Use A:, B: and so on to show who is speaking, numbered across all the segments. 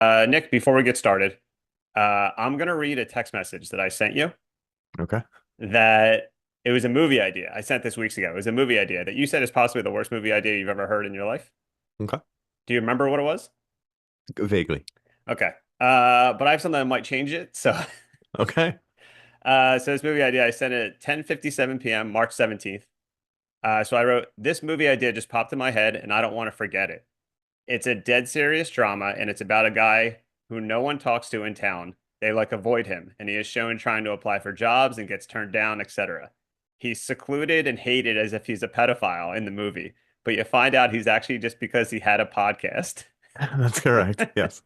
A: Nick, before we get started, I'm gonna read a text message that I sent you
B: Okay.
A: that it was a movie idea. I sent this weeks ago. It was a movie idea that you said is possibly the worst movie idea you've ever heard in your life.
B: Okay.
A: Do you remember what it was?
B: Vaguely.
A: Okay. But I have something that might change it. So,
B: Okay.
A: so this movie idea, I sent it at 10:57 p.m., March 17th. So I wrote, this movie idea just popped in my head and I don't want to forget it. It's a dead serious drama, and it's about a guy who no one talks to in town. They like avoid him, and he is shown trying to apply for jobs and gets turned down, etc. He's secluded and hated as if he's a pedophile in the movie, but you find out he's actually just because he had a podcast.
B: That's correct. Yes.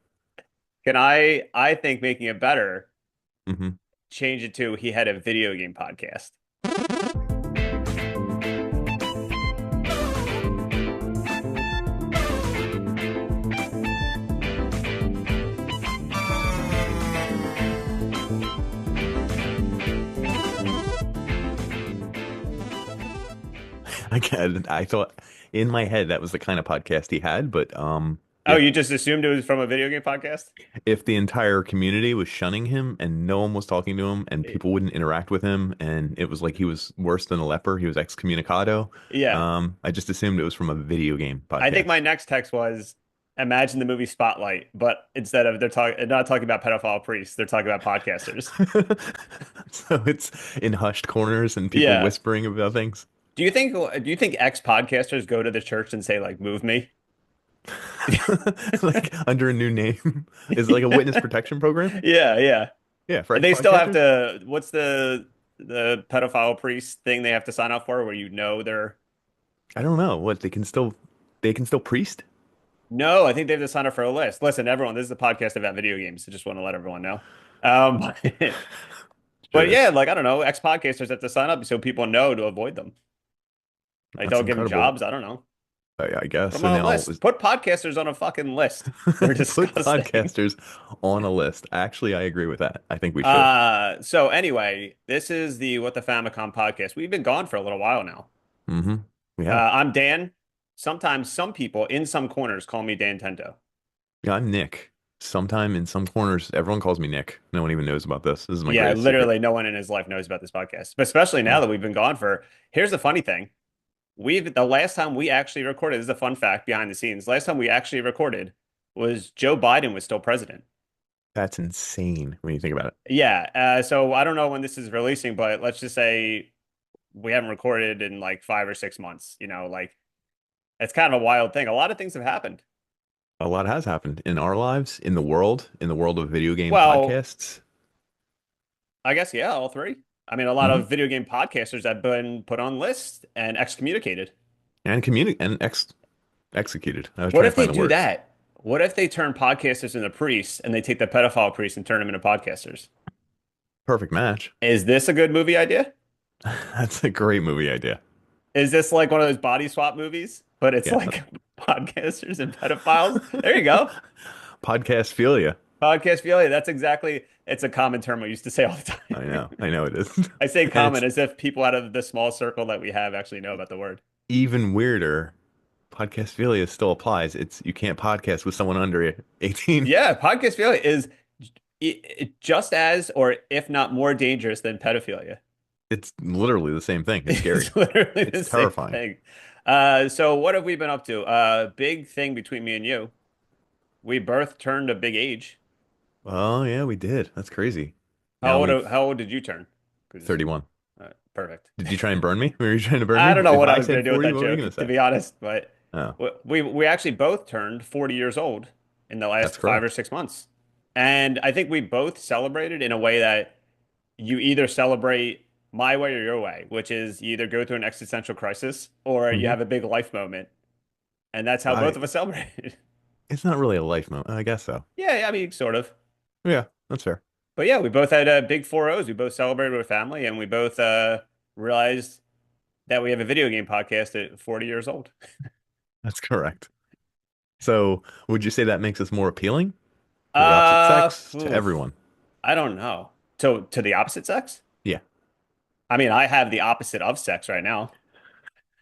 A: Can I think making it better,
B: hmm
A: change it to he had a video game podcast.
B: I thought in my head that was the kind of podcast he had, but
A: Oh,
B: yeah.
A: you just assumed it was from a video game podcast?
B: If the entire community was shunning him and no one was talking to him and people wouldn't interact with him and it was like he was worse than a leper, he was excommunicado,
A: Yeah.
B: I just assumed it was from a video game
A: I think my
B: podcast.
A: next text was imagine the movie Spotlight, but instead of they're not talking about pedophile priests, they're talking about podcasters.
B: So it's in hushed corners and people
A: Yeah.
B: whispering about things.
A: Do you think ex podcasters go to the church and say like move me?
B: Like under a new name. Is it like a witness protection program?
A: Yeah, yeah.
B: Yeah, for
A: And they still have
B: ex-podcasters?
A: to what's the pedophile priest thing they have to sign up for where you know they're
B: I don't know. What they can still priest?
A: no, I think they have to sign up for a list. Listen, everyone, this is a podcast about video games. I just want to let everyone know. Um
B: Sure
A: but yeah,
B: is.
A: like I don't know, ex podcasters have to sign up so people know to avoid them. Like
B: That's
A: don't give them
B: incredible.
A: jobs. I don't know.
B: I
A: Put
B: guess.
A: them
B: So
A: on a
B: now
A: list. Put podcasters on a fucking list. They're
B: put
A: disgusting.
B: podcasters on a list. Actually, I agree with that. I think we should.
A: So anyway, this is the What the Famicom podcast. We've been gone for a little while now.
B: hmm We have.
A: I'm Dan. Sometimes some people in some corners call me Dan Tento.
B: Yeah, I'm Nick. Sometime in some corners, everyone calls me Nick. No one even knows about this. This is my
A: Yeah,
B: greatest secret.
A: literally no one in his life knows about this podcast. But especially now
B: Yeah.
A: that we've been gone for, here's the funny thing. The last time we actually recorded, this is a fun fact behind the scenes. Last time we actually recorded was Joe Biden was still president.
B: That's insane when you think about it.
A: Yeah, so I don't know when this is releasing, but let's just say we haven't recorded in like 5 or 6 months. Like it's kind of a wild thing. A lot of things have happened.
B: A lot has happened in our lives, in the world of video game
A: Well,
B: podcasts.
A: I guess yeah, all three. I mean, a lot
B: hmm
A: of video game podcasters have been put on lists and excommunicated.
B: And communi and executed. I was
A: What
B: trying to
A: if they
B: find the
A: do
B: word.
A: that? What if they turn podcasters into priests and they take the pedophile priests and turn them into podcasters?
B: Perfect match.
A: Is this a good movie idea?
B: That's a great movie idea.
A: Is this like one of those body swap movies, but it's
B: Yeah.
A: like podcasters and pedophiles? There you go.
B: Podcast philia.
A: Podcast failure. It's a common term I used to say all the time.
B: I know. I know it is.
A: I say
B: And
A: common
B: it's
A: as if people out of the small circle that we have actually know about the word.
B: even weirder. Podcast philia still applies. It's you can't podcast with someone under 18.
A: Yeah, podcast failure is just as, or if not more dangerous than pedophilia.
B: It's literally the same thing. It's scary.
A: It's literally
B: It's
A: the same
B: terrifying.
A: thing. So what have we been up to? Big thing between me and you. We both turned a big age.
B: Oh yeah, we did. That's crazy. Now we've
A: How old did you turn? 'Cause,
B: 31.
A: perfect.
B: Did you try and burn me? Were you trying to burn
A: I
B: me?
A: don't know
B: If
A: what I
B: I
A: was going
B: said
A: to do with
B: 40,
A: that
B: what were you
A: joke,
B: gonna
A: to
B: say?
A: be honest, but
B: Oh,
A: we actually both turned 40 years old in the
B: that's
A: last 5 or 6 months. And I think we both celebrated in a way that you either celebrate my way or your way, which is you either go through an existential crisis or you
B: hmm
A: have a big life moment. And that's how both
B: I
A: of us celebrated.
B: it's not really a life moment. I guess so.
A: Yeah, I mean, sort of.
B: Yeah, that's fair.
A: But yeah, we both had big 4-0s. We both celebrated with family and we both realized that we have a video game podcast at 40 years old.
B: That's correct. So, would you say that makes us more appealing to the opposite
A: Uh,
B: sex, to
A: oof,
B: everyone?
A: I don't know. To the opposite sex?
B: Yeah.
A: I mean, I have the opposite of sex right now.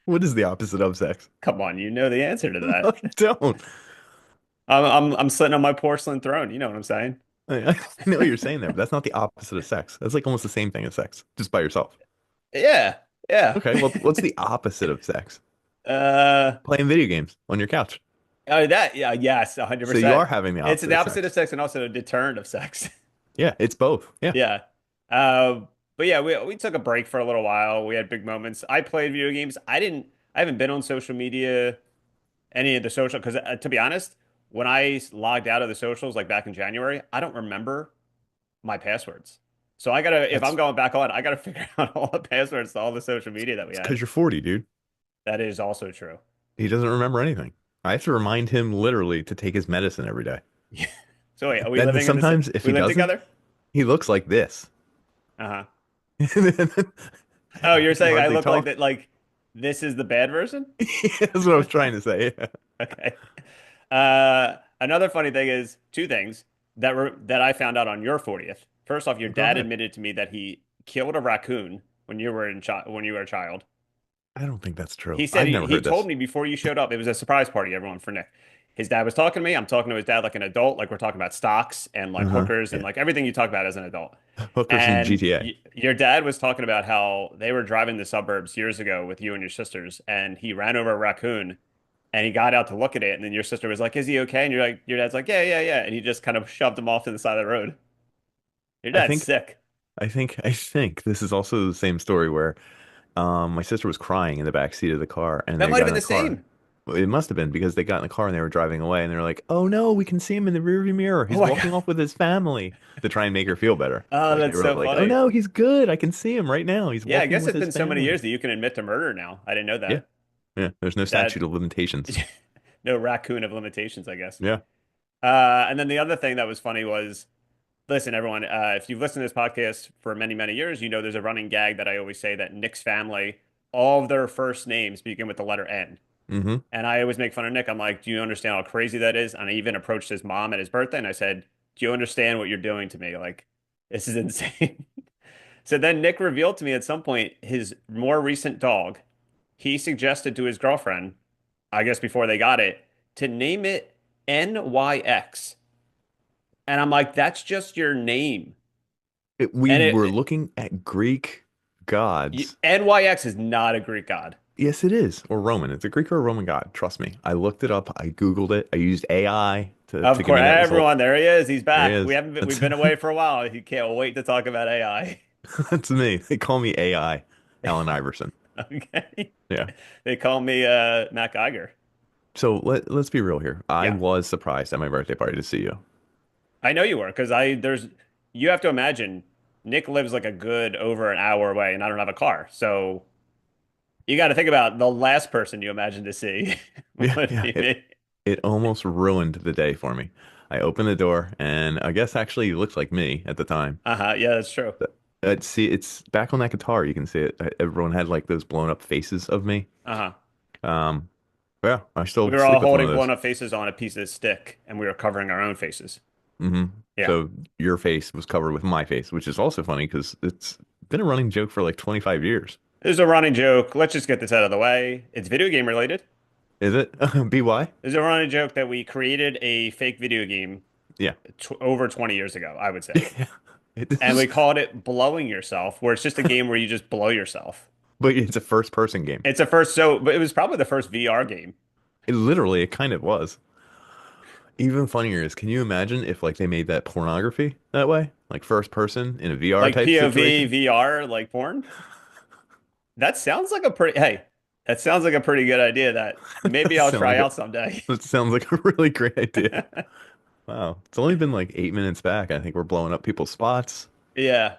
B: What is the opposite of sex?
A: Come on, you know the answer to
B: No,
A: that.
B: I don't.
A: I'm sitting on my porcelain throne. You know what I'm saying?
B: I know what you're saying there, but that's not the opposite of sex. That's like almost the same thing as sex, just by yourself.
A: Yeah, yeah.
B: Okay, well, what's the opposite of sex?
A: Uh,
B: Playing video games on your couch.
A: oh, that, yeah, yes,
B: So you
A: 100%.
B: are having the
A: It's
B: opposite
A: the
B: of
A: opposite of
B: sex.
A: sex and also a deterrent of sex.
B: Yeah, it's both. Yeah.
A: Yeah. Uh, but yeah, we took a break for a little while. We had big moments. I played video games. I haven't been on social media, any of the social, because to be honest, when I logged out of the socials like back in January, I don't remember my passwords. So I gotta, if I'm
B: That's
A: going back on, I gotta figure out all the passwords to all the social media that we
B: it's
A: had.
B: because you're 40, dude.
A: That is also true.
B: He doesn't remember anything. I have to remind him literally to take his medicine every day.
A: So wait, are we
B: Then
A: living in this?
B: sometimes if
A: We
B: he
A: live
B: doesn't,
A: together?
B: he looks like this.
A: Uh-huh.
B: And
A: Oh,
B: I
A: you're
B: can
A: saying I
B: hardly
A: look like
B: talk.
A: that, like this is the bad version?
B: That's what I was trying to say.
A: Okay. Another funny thing is two things that I found out on your 40th. First off, your
B: Go
A: dad
B: ahead.
A: admitted to me that he killed a raccoon when you were a child.
B: I don't think that's true.
A: He said
B: I've never
A: he
B: heard
A: told
B: this.
A: me before you showed up. It was a surprise party, everyone, for Nick. His dad was talking to me. I'm talking to his dad like an adult, like we're talking about stocks and like
B: Uh-huh.
A: hookers and
B: Yeah.
A: like everything you talk about as an adult.
B: Hookers and
A: And
B: GTA.
A: your dad was talking about how they were driving the suburbs years ago with you and your sisters, and he ran over a raccoon and he got out to look at it, and then your sister was like, "Is he okay?" And you're like, your dad's like, "Yeah, yeah, yeah," and he just kind of shoved him off to the side of the road. Your
B: I
A: dad's
B: think
A: sick.
B: I think this is also the same story where my sister was crying in the back seat of the car and
A: That
B: they
A: might have
B: got
A: been
B: in
A: the
B: the car.
A: same.
B: Well, it must have been because they got in the car and they were driving away and they were like, "Oh no, we can see him in the rearview mirror.
A: Oh
B: He's
A: my God.
B: walking off with his family," to try and make her feel better.
A: Oh,
B: Like they
A: that's
B: were
A: so
B: like, "Oh
A: funny.
B: no, he's good. I can see him right now. He's
A: Yeah, I
B: walking
A: guess
B: with
A: it's
B: his
A: been so many
B: family."
A: years that you can admit to murder now. I didn't know
B: Yeah.
A: that.
B: Yeah, there's no
A: Your dad,
B: statute of limitations.
A: no raccoon of limitations, I guess.
B: Yeah.
A: And then the other thing that was funny was, listen, everyone, if you've listened to this podcast for many, many years, you know there's a running gag that I always say that Nick's family, all of their first names begin with the letter N.
B: Hmm.
A: And I always make fun of Nick. I'm like, do you understand how crazy that is? And I even approached his mom at his birthday and I said, do you understand what you're doing to me? Like, this is insane. So then Nick revealed to me at some point his more recent dog. He suggested to his girlfriend, I guess before they got it, to name it NYX. And I'm like, that's just your name.
B: We
A: And
B: were looking at Greek gods.
A: NYX is not a Greek god.
B: Yes, it is. Or Roman. It's a Greek or a Roman god. Trust me. I looked it up. I Googled it. I used AI
A: Of
B: to give
A: course,
B: me that result.
A: everyone, there he is. He's
B: There he
A: back.
B: is.
A: We've
B: That's
A: been away for a while. He can't wait to talk about AI.
B: that's me. They call me AI, Alan Iverson.
A: Okay.
B: Yeah.
A: They call me Matt Geiger.
B: So let's be real here. I
A: Yeah.
B: was surprised at my birthday party to see you.
A: I know you were because I there's you have to imagine Nick lives like a good over an hour away and I don't have a car. So you got to think about the last person you imagine to see
B: Yeah,
A: would
B: yeah.
A: be
B: It
A: me.
B: it almost ruined the day for me. I opened the door and I guess actually you looked like me at the time.
A: Uh-huh. Yeah, that's true.
B: See, it's back on that guitar. You can see it. Everyone had like those blown up faces of me.
A: Uh-huh.
B: Um, yeah, I
A: We
B: still
A: were all
B: sleep with one of
A: holding blown
B: those.
A: up faces on a piece of stick and we were covering our own faces.
B: Hmm.
A: Yeah.
B: So your face was covered with my face, which is also funny because it's been a running joke for like 25 years.
A: There's a running joke. Let's just get this out of the way. It's video game related.
B: Is it? BY?
A: There's a running joke that we created a fake video game
B: Yeah.
A: tw over 20 years ago, I would say.
B: It
A: And
B: is,
A: we called it Blowing Yourself, where it's just a game where you just blow yourself.
B: but it's a first person game.
A: It's a first, so, but it was probably the first VR game.
B: It kind of was. Even funnier is, can you imagine if like they made that pornography that way? Like first person in a VR
A: Like
B: type
A: POV,
B: situation?
A: VR, like porn. That sounds like a pretty, hey, that sounds like a pretty good idea that maybe I'll
B: Sound
A: try
B: like
A: out someday.
B: that sounds like a really great idea. Wow. It's only been like 8 minutes back. I think we're blowing up people's spots.
A: Yeah.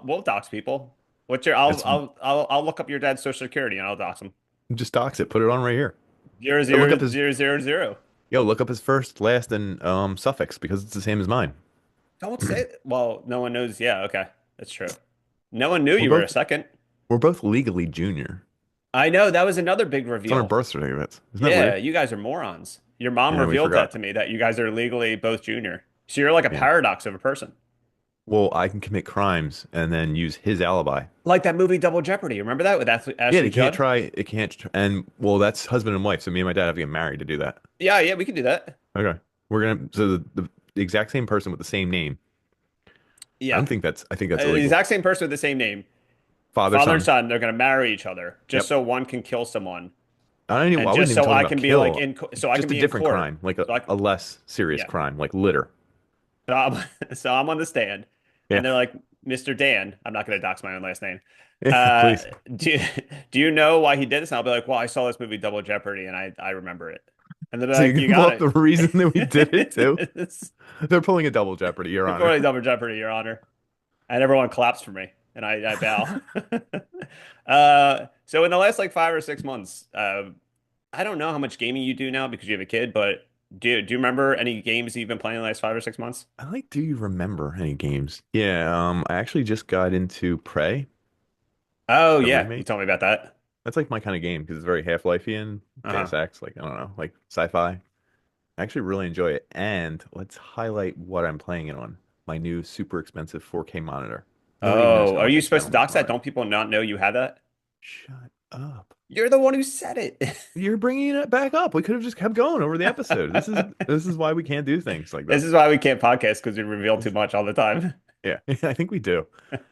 A: We'll dox people. What's your,
B: It's
A: I'll look up your dad's social security and I'll dox him.
B: just dox it. Put it on right here.
A: Zero,
B: Yo, look
A: zero,
B: up his
A: zero, zero, zero.
B: look up his first, last, and suffix because it's the same as mine.
A: Don't say, well, no one knows. Yeah. Okay. That's true. No one knew
B: We're
A: you were a
B: both
A: second.
B: we're both legally junior.
A: I know that was another big
B: It's on our
A: reveal.
B: birth certificates. Isn't that
A: Yeah,
B: weird?
A: you guys are morons. Your mom
B: Yeah, we
A: revealed that
B: forgot.
A: to me that you guys are legally both junior. So you're like a
B: Yeah.
A: paradox of a person.
B: Well, I can commit crimes and then use his alibi.
A: Like that movie Double Jeopardy. Remember that with
B: Yeah,
A: Ashley
B: they can't
A: Judd?
B: try. And well, that's husband and wife. So me and my dad have to get married to do that.
A: Yeah, yeah, we can do that.
B: Okay. We're gonna so the exact same person with the same name.
A: Yeah.
B: I think that's
A: The
B: illegal.
A: exact same person with the same name.
B: Father,
A: Father and
B: son.
A: son, they're going to marry each other just
B: Yep.
A: so one can kill someone.
B: I
A: And
B: wasn't
A: just
B: even
A: so
B: talking
A: I
B: about
A: can be like
B: kill.
A: in, so I can
B: Just a
A: be in
B: different
A: court.
B: crime, like
A: So
B: a less serious
A: yeah.
B: crime, like litter.
A: So I'm, so I'm on the stand
B: Yeah.
A: and they're like, Mr. Dan, I'm not going to dox my own last name.
B: Yeah,
A: Uh,
B: please.
A: do you, do you know why he did this? And I'll be like, well, I saw this movie Double Jeopardy and I remember it. And they'll be
B: So you
A: like,
B: can
A: you
B: pull
A: got
B: up the reason that we did it too.
A: it. It's
B: They're pulling a double jeopardy, Your Honor.
A: totally Double Jeopardy, Your Honor. And everyone claps for me and I bow. So in the last like 5 or 6 months, I don't know how much gaming you do now because you have a kid, but do you remember any games that you've been playing in the last 5 or 6 months?
B: I like, do you remember any games? Yeah, I actually just got into Prey,
A: Oh
B: the
A: yeah, you
B: remake.
A: told me about that.
B: That's like my kind of game because it's very Half-Lifey and Deus
A: Uh-huh.
B: Ex, like I don't know, like sci-fi. I actually really enjoy it. And let's highlight what I'm playing it on. My new super expensive 4K monitor. Nobody even knows
A: Oh,
B: how
A: are
B: much I
A: you
B: spent
A: supposed to
B: on this
A: dox that?
B: monitor.
A: Don't people not know you have that?
B: Shut up.
A: You're the one who said it.
B: You're bringing it back up. We could have just kept going over the episode. This is why we can't do things like
A: This
B: this.
A: is why we can't podcast because we reveal too
B: It's-
A: much all the time.
B: yeah, I think we do.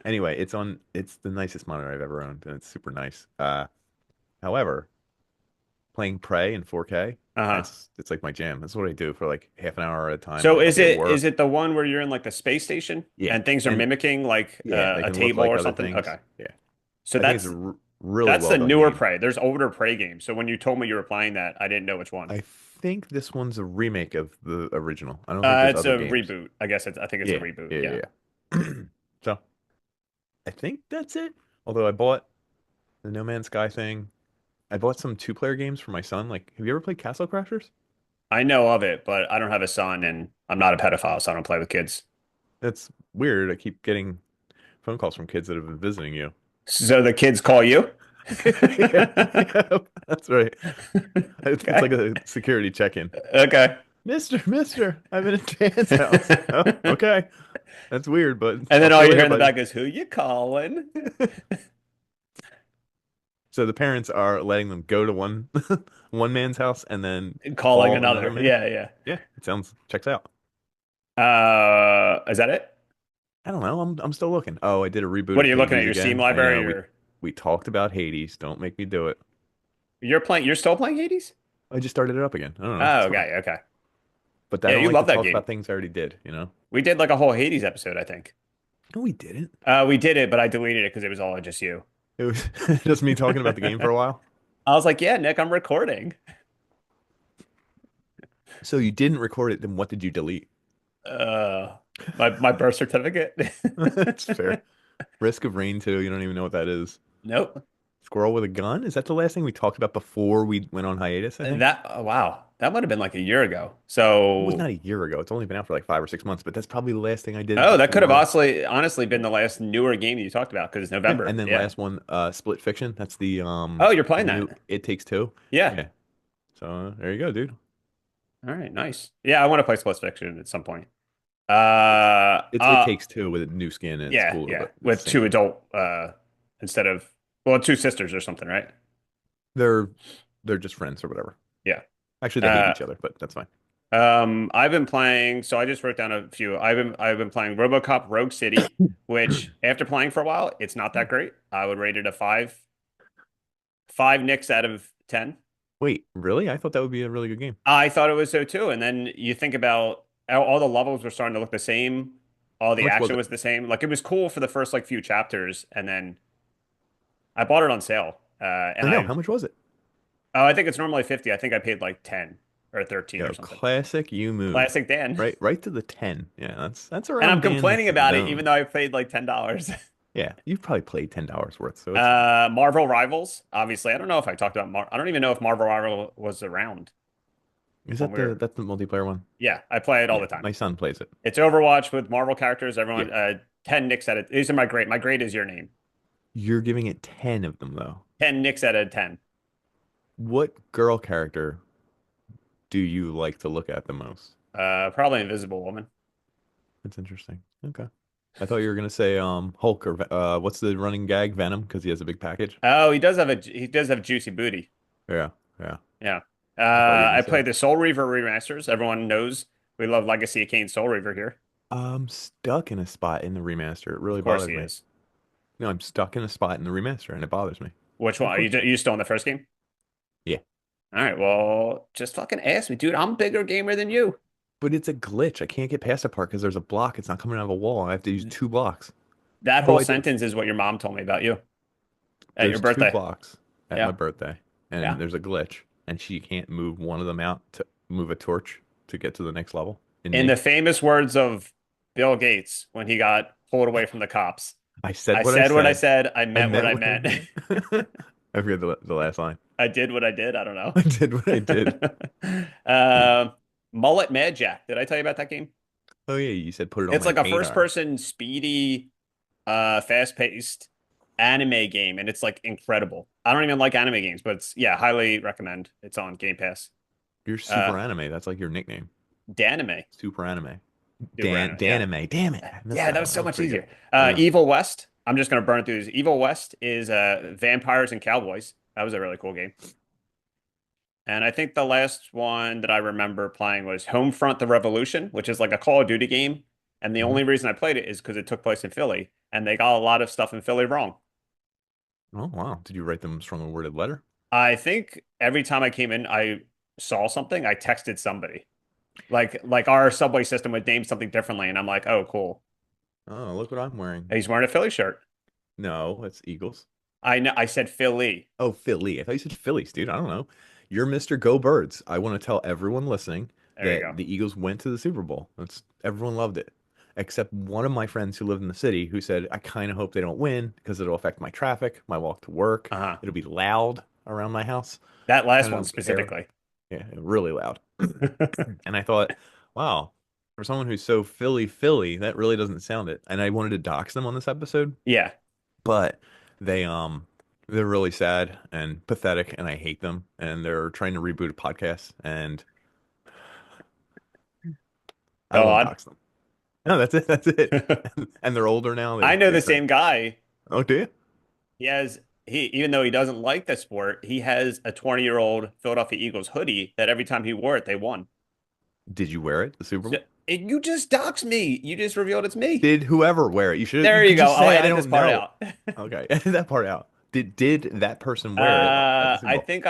B: Anyway, it's the nicest monitor I've ever owned, and it's super nice. However, playing Prey in 4K,
A: Uh-huh.
B: it's like my jam. That's what I do for like half an hour at a time.
A: So
B: Like I'll
A: is
B: be at
A: it
B: work.
A: the one where you're in like the space station
B: Yeah.
A: and things are
B: And
A: mimicking like
B: yeah, they
A: a
B: can look
A: table
B: like
A: or
B: other
A: something?
B: things.
A: Okay.
B: Yeah.
A: So
B: I think it's a really
A: that's
B: well
A: the
B: done
A: newer
B: game.
A: Prey. There's older Prey games. So when you told me you were playing that, I didn't know which one.
B: I think this one's a remake of the original. I don't think there's
A: It's
B: other
A: a
B: games.
A: reboot. I guess I think it's a
B: Yeah,
A: reboot.
B: yeah,
A: Yeah.
B: yeah, yeah. So I think that's it. Although I bought the No Man's Sky thing. I bought some two-player games for my son. Like, have you ever played Castle Crashers?
A: I know of it, but I don't have a son and I'm not a pedophile, so I don't play with kids.
B: That's weird. I keep getting phone calls from kids that have been visiting you.
A: So the kids call you?
B: Yeah, yeah, that's right. It's
A: Okay.
B: like a security check-in.
A: Okay.
B: Mister, I'm in a Dan's house. Oh, okay. That's weird, but
A: And then
B: talk to
A: all
B: you
A: you hear
B: later,
A: in the
B: buddy.
A: back is, who you calling?
B: So the parents are letting them go to one one man's house and then
A: And calling
B: call another
A: another.
B: man.
A: Yeah, yeah.
B: Yeah, it sounds checks out.
A: Is that it?
B: I don't know. I'm still looking. Oh, I did a reboot
A: What
B: of
A: are you looking at?
B: Hades
A: Your Steam
B: again. I know
A: library or
B: we talked about Hades. Don't make me do it.
A: you're still playing Hades?
B: I just started it up again. I don't know.
A: Oh,
B: It's fun.
A: okay, okay.
B: But I
A: Yeah,
B: don't
A: you
B: like to
A: love that
B: talk
A: game.
B: about things I already did,
A: We did like a whole Hades episode, I think.
B: No, we didn't.
A: We did it, but I deleted it because it was all just you.
B: It was just me talking about the game for a while.
A: I was like, yeah, Nick, I'm recording.
B: So you didn't record it, then what did you delete?
A: Uh, my birth certificate.
B: That's fair. Risk of Rain 2, you don't even know what that is.
A: Nope.
B: Squirrel with a gun? Is that the last thing we talked about before we went on hiatus, I think?
A: Wow, that might have been like a year ago.
B: It was not
A: So,
B: a year ago. It's only been out for like 5 or 6 months, but that's probably the last thing I did
A: oh, that could have
B: before.
A: honestly been the last newer game that you talked about because it's
B: Yeah,
A: November.
B: and then
A: Yeah.
B: last one, Split Fiction. That's
A: Oh, you're playing
B: the new
A: that.
B: It Takes Two.
A: Yeah.
B: Yeah. So there you go, dude.
A: All right, nice. Yeah, I want to play Split Fiction at some point.
B: It's
A: Uh,
B: It
A: uh,
B: Takes Two with a new skin and it's
A: yeah,
B: cooler,
A: yeah,
B: but it's
A: with
B: the same
A: two
B: thing.
A: adult instead of well, two sisters or something, right?
B: They're they're just friends or whatever.
A: Yeah.
B: Actually, they hate
A: Uh,
B: each other, but that's fine.
A: I've been playing, so I just wrote down a few. I've been playing RoboCop Rogue City, which after playing for a while, it's not that great. I would rate it a five nicks out of 10.
B: Wait, really? I thought that would be a really good game.
A: I thought it was so too. And then you think about all the levels were starting to look the same. All
B: How
A: the
B: much was
A: action
B: it?
A: was the same. Like it was cool for the first like few chapters, and then I bought it on sale.
B: I know. How much was it?
A: I think it's normally 50. I think I paid like 10 or 13 or
B: Yo,
A: something.
B: classic you move.
A: Classic Dan.
B: Right to the 10. Yeah, that's
A: And I'm
B: around
A: complaining
B: Dan's
A: about it, even
B: zone.
A: though I paid like $10.
B: Yeah, you've probably played $10 worth, so it's fine.
A: Marvel Rivals. Obviously, I don't know if I talked about I don't even know if Marvel Rival was around
B: Is
A: when
B: that
A: we were.
B: that's the multiplayer one?
A: Yeah, I play it all
B: Yeah,
A: the time.
B: my son plays it.
A: It's Overwatch with Marvel characters.
B: Yeah.
A: Everyone, 10 nicks at it. These are my grade. My grade is your name.
B: You're giving it 10 of them though.
A: 10 nicks out of 10.
B: What girl character do you like to look at the most?
A: Probably Invisible Woman.
B: That's interesting. Okay. I thought you were gonna say Hulk or what's the running gag? Venom, because he has a big package.
A: Oh, he does have juicy booty.
B: Yeah, yeah.
A: Yeah.
B: I thought you were gonna
A: I
B: say.
A: played the Soul Reaver remasters. Everyone knows We love Legacy of Kain Soul Reaver here.
B: I'm stuck in a spot in the remaster. It
A: Of
B: really
A: course
B: bothers
A: he
B: me.
A: is.
B: No, I'm stuck in a spot in the remaster and it bothers me.
A: Which
B: Of
A: one? Are
B: course.
A: you still in the first game?
B: Yeah.
A: All right, well, just fucking ask me, dude. I'm a bigger gamer than you.
B: But it's a glitch. I can't get past that part because there's a block. It's not coming out of a wall. I have to use two blocks.
A: That
B: So
A: whole
B: I did.
A: sentence is what your mom told me about you at your
B: There's two
A: birthday.
B: blocks at my
A: Yeah,
B: birthday, and
A: yeah.
B: there's a glitch, and she can't move one of them out to move a torch to get to the next level in
A: In the
B: me.
A: famous words of Bill Gates when he got pulled away from the cops,
B: I said
A: I
B: what I
A: said what I
B: said.
A: said. I
B: I
A: meant what
B: meant
A: I
B: what I
A: meant.
B: meant. I forget the last line.
A: I did what I did. I don't
B: I
A: know.
B: did what I did.
A: Um, Mullet Mad Jack. Did I tell you about that game?
B: Oh yeah, you said put it on
A: It's
B: my
A: like a
B: radar.
A: first-person, speedy, fast-paced anime game, and it's like incredible. I don't even like anime games, but it's yeah, highly recommend. It's on Game Pass.
B: You're
A: Uh,
B: super anime. That's like your nickname.
A: Danime,
B: Super anime.
A: super anime. Yeah,
B: Danime. Damn it. I missed
A: yeah,
B: that
A: that was
B: one. That
A: so
B: was
A: much
B: pretty good.
A: easier.
B: Yeah.
A: Evil West. I'm just gonna burn through this. Evil West is vampires and cowboys. That was a really cool game. And I think the last one that I remember playing was Homefront: The Revolution, which is like a Call of Duty game. And the
B: hmm
A: only reason I played it is because it took place in Philly, and they got a lot of stuff in Philly wrong.
B: Oh wow. Did you write them strongly worded letter?
A: I think every time I came in, I saw something, I texted somebody. Like our subway system would name something differently, and I'm like, oh, cool.
B: Oh, look what I'm wearing.
A: He's wearing a Philly shirt.
B: No, it's Eagles.
A: I know I said Philly.
B: Oh, Philly. I thought you said Phillies, dude. I don't know. You're Mr. Go Birds. I want to tell everyone listening
A: There you
B: that
A: go.
B: the Eagles went to the Super Bowl. That's everyone loved it. Except one of my friends who lived in the city who said, I kind of hope they don't win because it'll affect my traffic, my walk to work.
A: Uh-huh.
B: It'll be loud around my house.
A: That
B: I
A: last
B: kind of
A: one
B: don't care.
A: specifically.
B: Yeah, really loud. And I thought, wow, for someone who's so Philly, that really doesn't sound it. And I wanted to dox them on this episode,
A: Yeah.
B: but they they're really sad and pathetic and I hate them and they're trying to reboot a podcast and I
A: Go
B: won't
A: on.
B: dox them. No, that's it. That's it. And they're older now.
A: I know
B: They're
A: the
B: starting.
A: same guy.
B: Oh, do you?
A: He has he even though he doesn't like the sport, he has a 20-year-old Philadelphia Eagles hoodie that every time he wore it, they won.
B: Did you wear it, the Super
A: So,
B: Bowl?
A: you just doxed me. You just revealed it's me.
B: Did whoever wear it? You
A: There you
B: could
A: go.
B: just
A: I'll
B: say I
A: edit this
B: don't
A: part
B: know.
A: out.
B: Okay, edit that part out. Did that person wear it at the Super
A: I
B: Bowl?
A: think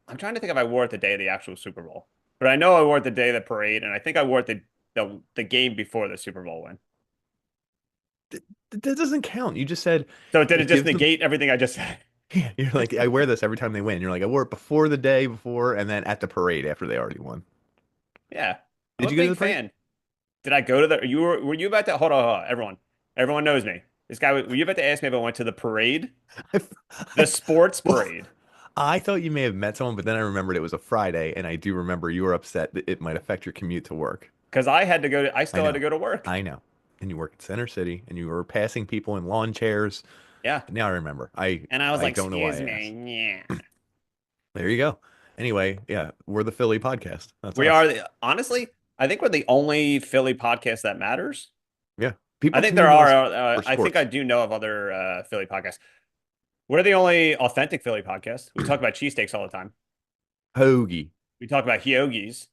A: I'm trying to think if I wore it the day of the actual Super Bowl. But I know I wore it the day of the parade, and I think I wore it the game before the Super Bowl win.
B: That doesn't count. You just said
A: So did it
B: it
A: just
B: gives them.
A: negate everything I just said?
B: Yeah, you're like, I wear this every time they win. You're like, I wore it before the day before, and then at the parade after they already won.
A: Yeah. I'm
B: Did
A: a
B: you go to
A: big
B: the parade?
A: fan. Did I go to the were you about to hold on, everyone. Everyone knows me. This guy were you about to ask me if I went to the parade?
B: I,
A: The sports
B: well,
A: parade.
B: I thought you may have met someone, but then I remembered it was a Friday, and I do remember you were upset that it might affect your commute to work.
A: Because I
B: I
A: still had to
B: know,
A: go to work.
B: I know. And you work at Center City, and you were passing people in lawn chairs.
A: Yeah.
B: Now I remember.
A: And I was
B: I
A: like,
B: don't know why
A: excuse
B: I asked.
A: me. Yeah.
B: There you go. Anyway, yeah, we're the Philly podcast. That's
A: We
B: us.
A: are honestly, I think we're the only Philly podcast that matters.
B: Yeah,
A: I
B: people
A: think
B: tune
A: there
B: into
A: are.
B: us for
A: I think I
B: sports.
A: do know of other Philly podcasts. We're the only authentic Philly podcast. We talk about cheesesteaks all the time.
B: Hoagie.
A: We talk about Hyogies.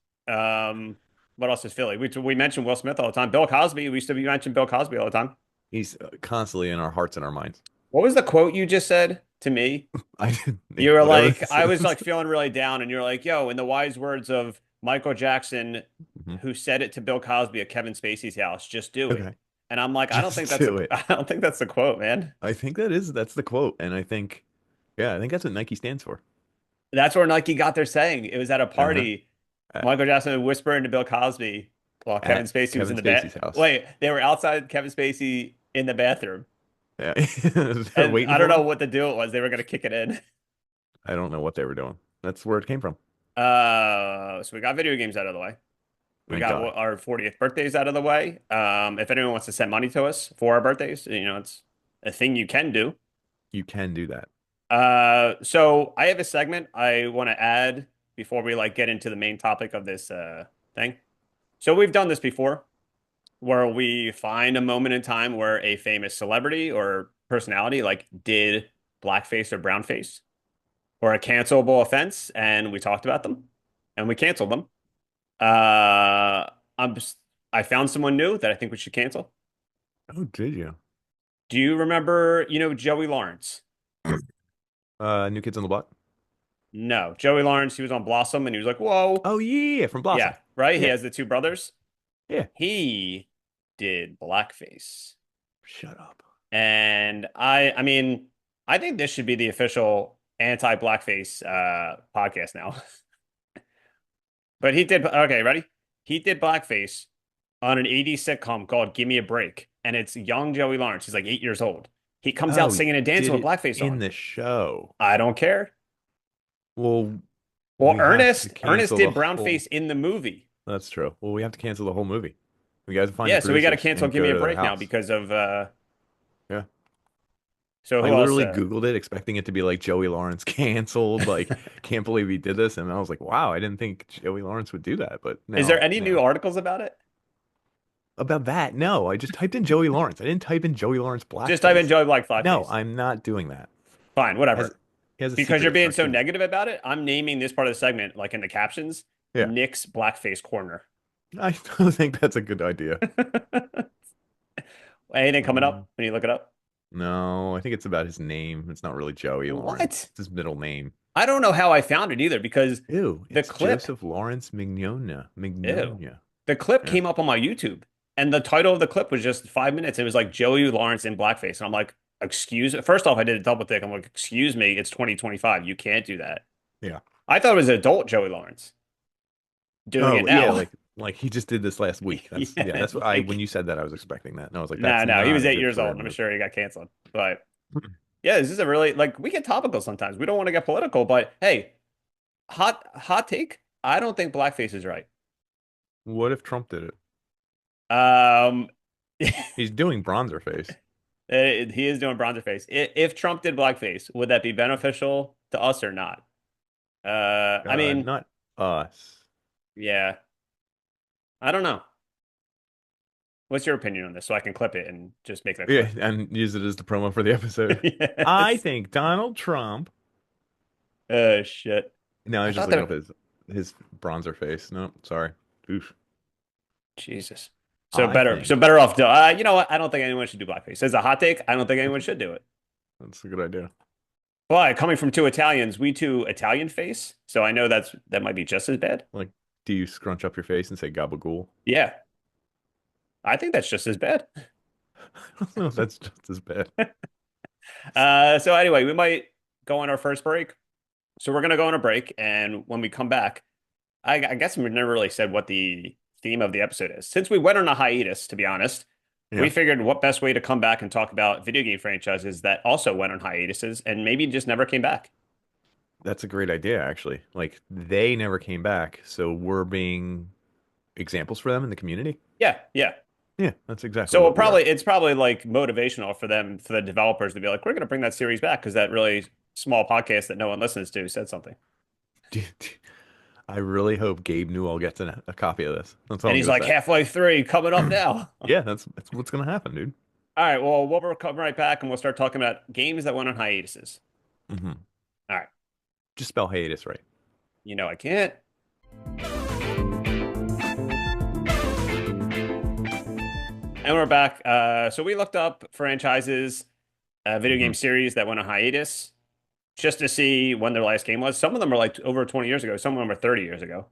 A: What else is Philly? We mention Will Smith all the time. Bill Cosby. We used to be mention Bill Cosby all the time.
B: He's constantly in our hearts and our minds.
A: What was the quote you just said to me?
B: I didn't
A: You
B: think
A: were
B: whatever
A: like,
B: this
A: I was
B: is.
A: like feeling really down, and you're like, yo, in the wise words of Michael Jackson,
B: Mhm.
A: who said it to Bill Cosby at Kevin Spacey's house, just do it.
B: Okay,
A: And I'm like, I don't think
B: just
A: that's a,
B: do it.
A: I don't think that's the quote, man.
B: I think that's the quote, and I think, yeah, I think that's what Nike stands for.
A: That's where Nike got their saying. It was at a
B: Uh-huh.
A: party.
B: At,
A: Michael Jackson would whisper into Bill Cosby while Kevin
B: at
A: Spacey was in
B: Kevin
A: the bed.
B: Spacey's house.
A: Wait, they were outside Kevin Spacey in the bathroom.
B: Yeah, they're
A: And
B: waiting
A: I don't
B: for
A: know
B: him.
A: what the deal it was. They were going to kick it in.
B: I don't know what they were doing. That's where it came from.
A: So we got video games out of the way. We
B: Thank
A: got
B: God.
A: our 40th birthdays out of the way. If anyone wants to send money to us for our birthdays, it's a thing you can do.
B: You can do that.
A: So I have a segment I want to add before we like get into the main topic of this thing. So we've done this before, where we find a moment in time where a famous celebrity or personality like did blackface or brownface or a cancelable offense, and we talked about them and we canceled them. Uh, I'm s- I found someone new that I think we should cancel.
B: Oh, did you?
A: Do you remember, Joey Lawrence?
B: New Kids on the Block?
A: No, Joey Lawrence, he was on Blossom and he was like, "Whoa."
B: Oh, yeah, from Blossom.
A: Yeah, right? He
B: Yeah,
A: has the two brothers.
B: yeah.
A: He did blackface.
B: Shut up.
A: And I mean, I think this should be the official anti-blackface podcast now. But he did, okay, ready? He did blackface on an 80s sitcom called Give Me a Break. And it's young Joey Lawrence. He's like 8 years old. He comes out
B: Oh, he
A: singing and dancing
B: did
A: with
B: it
A: blackface
B: in
A: on.
B: the show.
A: I don't care.
B: Well,
A: Well,
B: we have to
A: Ernest
B: cancel the
A: did
B: whole.
A: brownface in the movie.
B: That's true. Well, we have to cancel the whole movie. We got to find the
A: Yeah, so we got to
B: producers
A: cancel
B: and
A: Give
B: go
A: Me a
B: to their
A: Break now
B: house.
A: because of
B: Yeah.
A: so
B: I
A: who else
B: literally Googled it, expecting it to be like Joey Lawrence canceled. Like, can't believe he did this. And I was like, wow, I didn't think Joey Lawrence would do that. But
A: Is there
B: now,
A: any new
B: now.
A: articles about it?
B: About that, no. I just typed in Joey Lawrence. I didn't type in Joey Lawrence
A: Just type in
B: blackface.
A: Joey Black
B: No,
A: blackface.
B: I'm not doing that.
A: Fine,
B: Has
A: whatever.
B: He has a
A: Because
B: secret
A: you're being so
B: expression.
A: negative about it, I'm naming this part of the segment, like in the captions,
B: Yeah,
A: Nick's Blackface Corner.
B: I don't think that's a good idea.
A: Anything coming
B: Um,
A: up when you look it up?
B: no, I think it's about his name. It's not really Joey Lawrence.
A: What?
B: It's his middle name.
A: I don't know how I found it either because
B: Ew,
A: the
B: it's
A: clip,
B: Joseph Lawrence Mignonia.
A: ew,
B: Mignonia.
A: the clip
B: Yeah.
A: came up on my YouTube and the title of the clip was just 5 minutes. It was like Joey Lawrence in blackface. And I'm like, excuse me. First off, I did a double take. I'm like, excuse me, it's 2025. You can't do that.
B: Yeah.
A: I thought it was adult Joey Lawrence doing it
B: Oh, yeah,
A: now.
B: like he just did this last week.
A: Yeah,
B: That's what I when
A: like
B: you said that I was expecting that. And I was like,
A: no,
B: that's
A: no, he
B: not
A: was
B: a
A: eight
B: good
A: years
B: career
A: old. I'm
B: move.
A: sure he got canceled. But yeah, this is a really like we get topical sometimes. We don't want to get political, but hey, hot take. I don't think blackface is right.
B: What if Trump did it?
A: Um,
B: He's doing bronzer face.
A: he is doing bronzer face. If Trump did blackface, would that be beneficial to us or not? I mean,
B: Not us.
A: yeah, I don't know. What's your opinion on this so I can clip it and just make that
B: Yeah,
A: clear?
B: and use it as the promo for the episode. I
A: Yes.
B: think Donald Trump.
A: Oh shit.
B: No, I
A: I
B: was just
A: thought
B: looking up
A: that
B: his bronzer face. No, sorry. Oof.
A: Jesus. So
B: I
A: better, so
B: think
A: better off. You know what? I don't think anyone should do blackface. As a hot take, I don't think anyone should do it.
B: that's a good idea.
A: But coming from two Italians, we two Italian face. So I know that might be just as bad.
B: Like, do you scrunch up your face and say gabagool?
A: Yeah, I think that's just as bad.
B: I don't know if that's just as bad.
A: So anyway, we might go on our first break. So we're gonna go on a break, and when we come back, I guess we never really said what the theme of the episode is. Since we went on a hiatus, to be honest, we
B: Yeah,
A: figured what best way to come back and talk about video game franchises that also went on hiatuses and maybe just never came back.
B: that's a great idea, actually. Like, they never came back, so we're being examples for them in the community.
A: Yeah, yeah.
B: Yeah, that's exactly
A: So
B: what we are.
A: it's probably like motivational for them, for the developers to be like, we're going to bring that series back because that really small podcast that no one listens to said something.
B: I really hope Gabe Newell gets a copy of this. That's all
A: And
B: I'm
A: he's
B: gonna
A: like,
B: say.
A: Half-Life 3 coming up now. All
B: Yeah, that's what's gonna happen, dude.
A: right, well, we'll come right back and we'll start talking about games that went on hiatuses.
B: Hmm.
A: All right.
B: Just spell hiatus right.
A: You know I can't. And we're back. So we looked up franchises, video
B: Hmm.
A: game series that went on hiatus just to see when their last game was. Some of them are like over 20 years ago. Some of them are 30 years ago.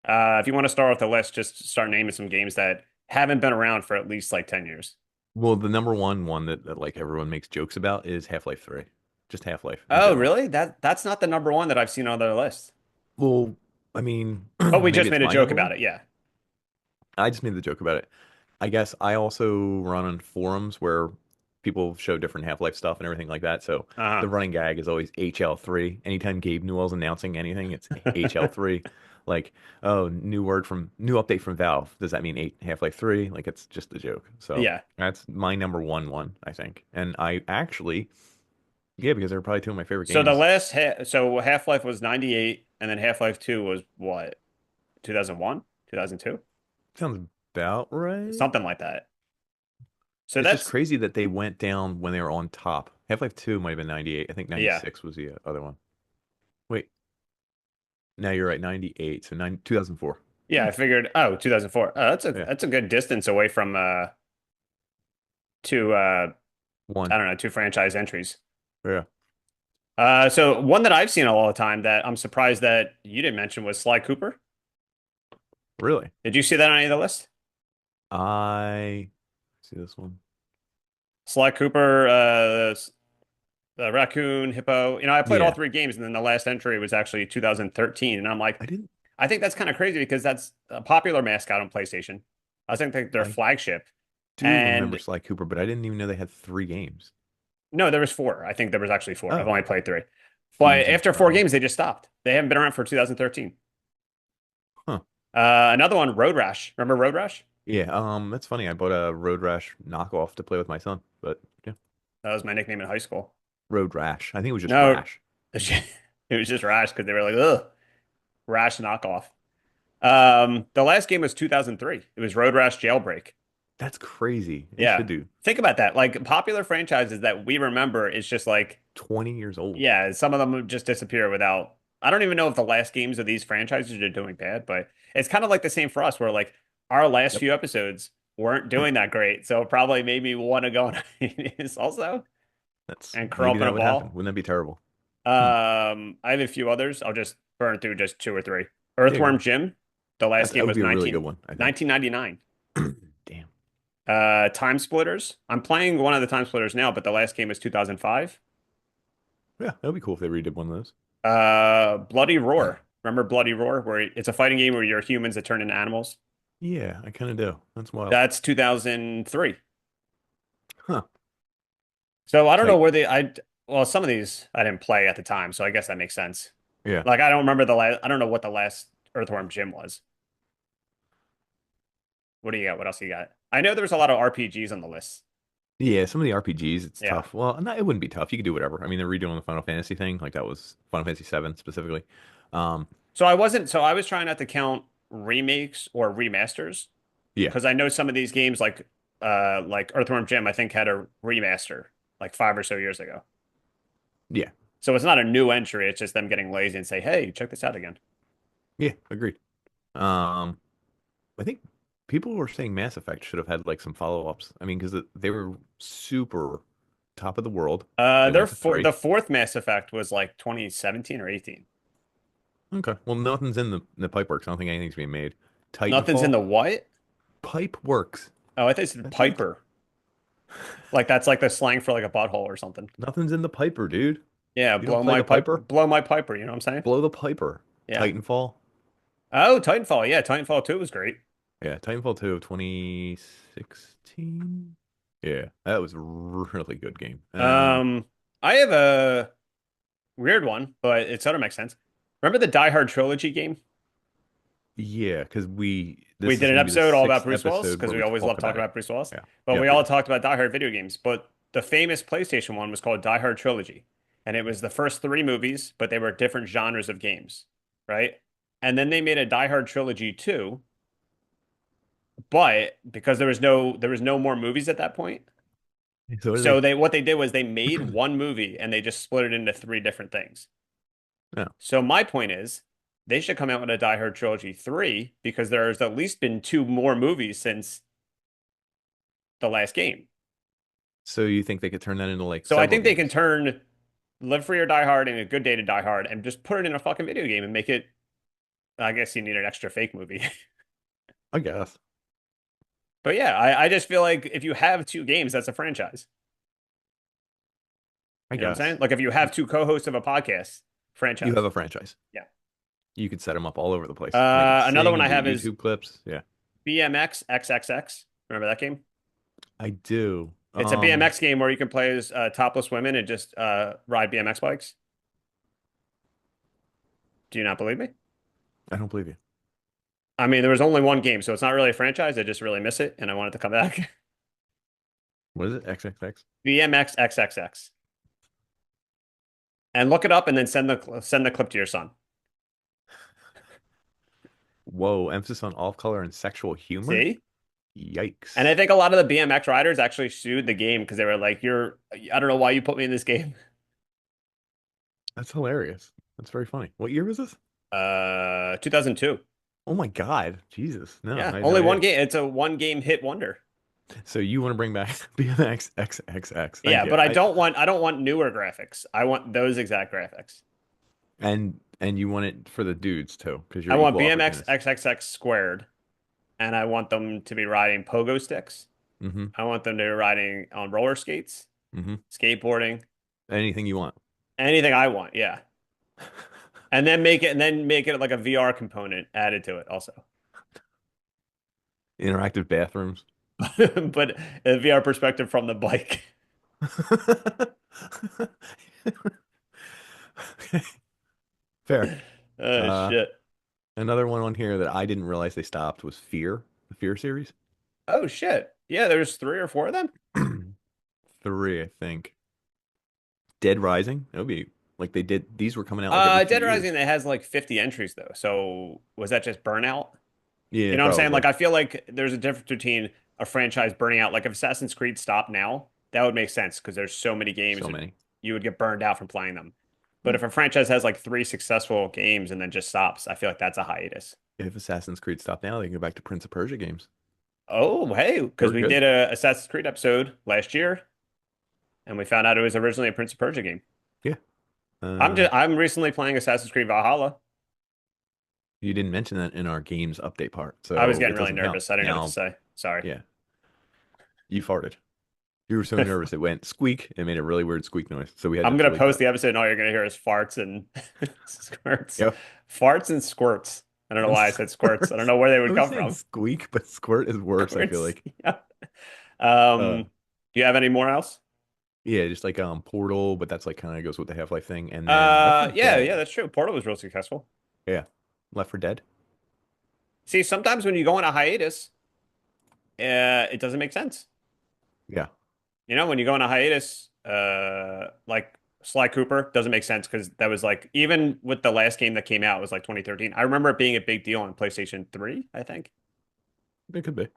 A: If you want to start with the list, just start naming some games that haven't been around for at least like 10 years.
B: Well, the number one that like everyone makes jokes about is Half-Life 3. Just Half-Life in
A: Oh,
B: general.
A: really? That's not the number one that I've seen on their list.
B: Well, I mean,
A: But we
B: maybe
A: just
B: it's
A: made a
B: my
A: joke
B: number
A: about
B: one.
A: it. Yeah.
B: I just made the joke about it. I guess I also run on forums where people show different Half-Life stuff and everything like that. So
A: Uh-huh.
B: the running gag is always HL3. Anytime Gabe Newell's announcing anything, it's HL3. Like, oh, new update from Valve. Does that mean eight Half-Life 3? Like it's just a joke. So
A: Yeah.
B: that's my number one, I think. And I actually, yeah, because they're probably two of my favorite
A: So the
B: games.
A: last so Half-Life was 98 and then Half-Life 2 was what? 2001? 2002?
B: Sounds about right.
A: Something like that. So
B: It's just
A: that's
B: crazy that they went down when they were on top. Half-Life 2 might have been 98. I think
A: yeah.
B: 96 was the other one. Wait, now you're right, 98. So 2004.
A: Yeah, I figured, oh, 2004. Oh,
B: Yeah,
A: that's a good distance away from two
B: one.
A: I don't know, two franchise entries.
B: Yeah,
A: So one that I've seen all the time that I'm surprised that you didn't mention was Sly Cooper.
B: really.
A: Did you see that on any of the list?
B: I see this one.
A: Sly Cooper, the raccoon, hippo. You know, I played all
B: Yeah,
A: three games, and then the last entry was actually 2013, and I'm like,
B: I didn't.
A: I think that's kind of crazy because that's a popular mascot on PlayStation. I think their
B: I
A: flagship.
B: do remember
A: And
B: Sly Cooper, but I didn't even know they had three games.
A: no, there was four. I think there was actually four. I've
B: Oh,
A: only played three. But
B: Fiends
A: after four
B: Infernal.
A: games, they just stopped. They haven't been around for 2013.
B: Huh.
A: Another one, Road Rash. Remember Road Rash?
B: Yeah, that's funny. I bought a Road Rash knockoff to play with my son, but yeah,
A: That was my nickname in high school.
B: Road Rash. I think it was just
A: No,
B: Rash.
A: it was just Rash because they were like, ugh, Rash knockoff. The last game was 2003. It was Road Rash Jailbreak.
B: That's crazy. They
A: Yeah.
B: should do
A: Think about that. Like popular franchises that we remember is just like,
B: 20 years old.
A: yeah, some of them would just disappear without. I don't even know if the last games of these franchises are doing bad, but it's kind of like the same for us, where like our last
B: Yep.
A: few episodes weren't doing that great. So it probably made me want to go on hiatus also
B: That's
A: and curl
B: maybe
A: up in a
B: that would happen.
A: ball.
B: Wouldn't that be terrible? Hmm.
A: I have a few others. I'll just burn through just two or three.
B: Yeah, go
A: Earthworm
B: on.
A: Jim. The last
B: That
A: game
B: would
A: was
B: be a really good one, I think.
A: 1999.
B: Damn.
A: Time Splitters. I'm playing one of the Time Splitters now, but the last game was 2005.
B: Yeah, that would be cool if they redid one of those.
A: Bloody Roar. Remember Bloody Roar, where it's a fighting game where you're humans that turn into animals?
B: Yeah, I kind of do. That's wild.
A: That's 2003.
B: Huh.
A: So I don't know
B: Tight.
A: where well, some of these I didn't play at the time, so I guess that makes sense.
B: Yeah.
A: Like I don't remember the last, I don't know what the last Earthworm Jim was. What do you got? What else you got? I know there's a lot of RPGs on the list.
B: Yeah, some of the RPGs, it's
A: Yeah.
B: tough. Well, no, it wouldn't be tough. You could do whatever. I mean, they're redoing the Final Fantasy thing. Like that was Final Fantasy 7 specifically. Um,
A: So I was trying not to count remakes or remasters
B: yeah.
A: because I know some of these games like Earthworm Jim I think had a remaster like 5 or so years ago.
B: Yeah.
A: So it's not a new entry, it's just them getting lazy and say, "Hey, check this out again."
B: Yeah, agreed. Um, I think people were saying Mass Effect should have had like some follow-ups. I mean, because they were super top of the world. They went to
A: The
B: three.
A: fourth Mass Effect was like 2017 or 18.
B: Okay. Well, nothing's in the pipe works. I don't think anything's being made.
A: Nothing's in
B: Titanfall,
A: the what?
B: pipe works.
A: Oh, I think it's
B: That's it.
A: Piper. Like that's like the slang for like a butthole or something.
B: Nothing's in the piper, dude.
A: Yeah,
B: You don't play the piper?
A: blow my piper, you know what I'm saying?
B: Blow the piper.
A: Yeah.
B: Titanfall.
A: Oh, Titanfall. Yeah, Titanfall 2 was great.
B: Yeah, Titanfall 2 of 2016. Yeah, that was a really good game.
A: Um, I have a weird one, but it sort of makes sense. Remember the Die Hard trilogy game?
B: Yeah, because
A: We
B: this
A: did
B: is
A: an
B: going to be the
A: episode all about
B: sixth
A: Bruce Willis
B: episode
A: because
B: where
A: we
B: we
A: always
B: talk
A: love
B: about
A: talking
B: it.
A: about Bruce Willis.
B: Yeah.
A: But we
B: Yep,
A: all
B: yep.
A: talked about Die Hard video games. But the famous PlayStation one was called Die Hard Trilogy. And it was the first three movies, but they were different genres of games, right? And then they made a Die Hard Trilogy 2, but because there was no more movies at that point.
B: So what
A: So
B: do
A: they what they did was they made one movie and they just split it into three different things.
B: Yeah.
A: So my point is, they should come out with a Die Hard Trilogy 3 because there's at least been two more movies since the last game.
B: So you think they could turn that into like
A: So I
B: several
A: think they can
B: games?
A: turn Live Free or Die Hard and A Good Day to Die Hard and just put it in a fucking video game and make it. I guess you need an extra fake movie.
B: I guess.
A: But yeah, I just feel like if you have two games, that's a franchise.
B: I
A: You know what I'm saying?
B: guess.
A: Like if you have two co-hosts of a podcast,
B: You have
A: franchise.
B: a franchise.
A: Yeah.
B: You could set them up all over the place. They could
A: Another
B: sing
A: one
B: and
A: I
B: do
A: have is
B: YouTube clips. Yeah,
A: BMX XXX. Remember that game?
B: I do.
A: It's a BMX game where you can play as topless women and just ride BMX bikes. Do you not believe me?
B: I don't believe you.
A: I mean, there was only one game, so it's not really a franchise. I just really miss it, and I wanted to come back.
B: What is it? XXX?
A: BMX XXX. And look it up, and then send the clip to your son.
B: Whoa, emphasis on off color and sexual humor?
A: See? And
B: Yikes.
A: I think a lot of the BMX riders actually sued the game because they were like, "You're, I don't know why you put me in this game."
B: That's hilarious. That's very funny. What year was this?
A: 2002.
B: Oh my God, Jesus! No,
A: Yeah,
B: I had no
A: only one
B: idea.
A: game. It's a one game hit wonder.
B: So you want to bring back BMX XXX? Thank
A: Yeah,
B: you.
A: but I don't want newer graphics. I want those exact graphics.
B: And you want it for the dudes too, because
A: I
B: you're
A: want
B: equal
A: BMX
B: opportunists.
A: XXX squared, and I want them to be riding pogo sticks.
B: Mm-hmm.
A: I want them to be riding on roller skates,
B: Mm-hmm.
A: skateboarding,
B: Anything you want.
A: anything I want. Yeah. And then make it like a VR component added to it also.
B: Interactive bathrooms.
A: But a VR perspective from the bike.
B: Okay, fair.
A: Oh
B: Uh,
A: shit.
B: Another one on here that I didn't realize they stopped was Fear, the Fear series.
A: Oh shit. Yeah, there's three or four of them.
B: Three, I think. Dead Rising. That would be like they did. These were coming out like every few
A: Dead Rising
B: years.
A: that has like 50 entries though. So was that just Burnout?
B: Yeah,
A: You know what I'm saying? Like
B: probably.
A: I feel like there's a difference between a franchise burning out. Like if Assassin's Creed stopped now, that would make sense because there's so many games
B: So
A: that
B: many.
A: you would get burned out from playing them. But if a franchise has like three successful games and then just stops, I feel like that's a hiatus.
B: If Assassin's Creed stopped now, they can go back to Prince of Persia games.
A: Oh, hey,
B: They
A: because
B: were
A: we
B: good.
A: did a Assassin's Creed episode last year and we found out it was originally a Prince of Persia game.
B: Yeah.
A: I'm recently playing Assassin's Creed Valhalla.
B: You didn't mention that in our games update part,
A: I was
B: so
A: getting
B: it
A: really
B: doesn't count.
A: nervous. I didn't know what to
B: Now,
A: say. Sorry.
B: yeah, you farted. You were so nervous it went squeak. It made a really weird squeak noise, so we had to
A: I'm gonna
B: delete
A: post
B: that.
A: the episode and all you're gonna hear is farts and squirts.
B: Yep.
A: Farts and squirts. I don't know
B: And
A: why I said squirts. I don't know where they
B: I
A: would
B: was
A: come
B: saying
A: from.
B: squeak, but squirt is worse, I feel
A: Squirts.
B: like.
A: Yeah.
B: Uh,
A: Do you have any more else?
B: yeah, just like Portal, but that's like kind of goes with the Half-Life thing. And then Left 4
A: Yeah,
B: Dead.
A: that's true. Portal was real successful.
B: Yeah. Left 4 Dead.
A: See, sometimes when you go on a hiatus, it doesn't make sense.
B: Yeah.
A: You know, when you go on a hiatus, like Sly Cooper doesn't make sense because that was like even with the last game that came out, it was like 2013. I remember it being a big deal on PlayStation 3, I think.
B: It could be.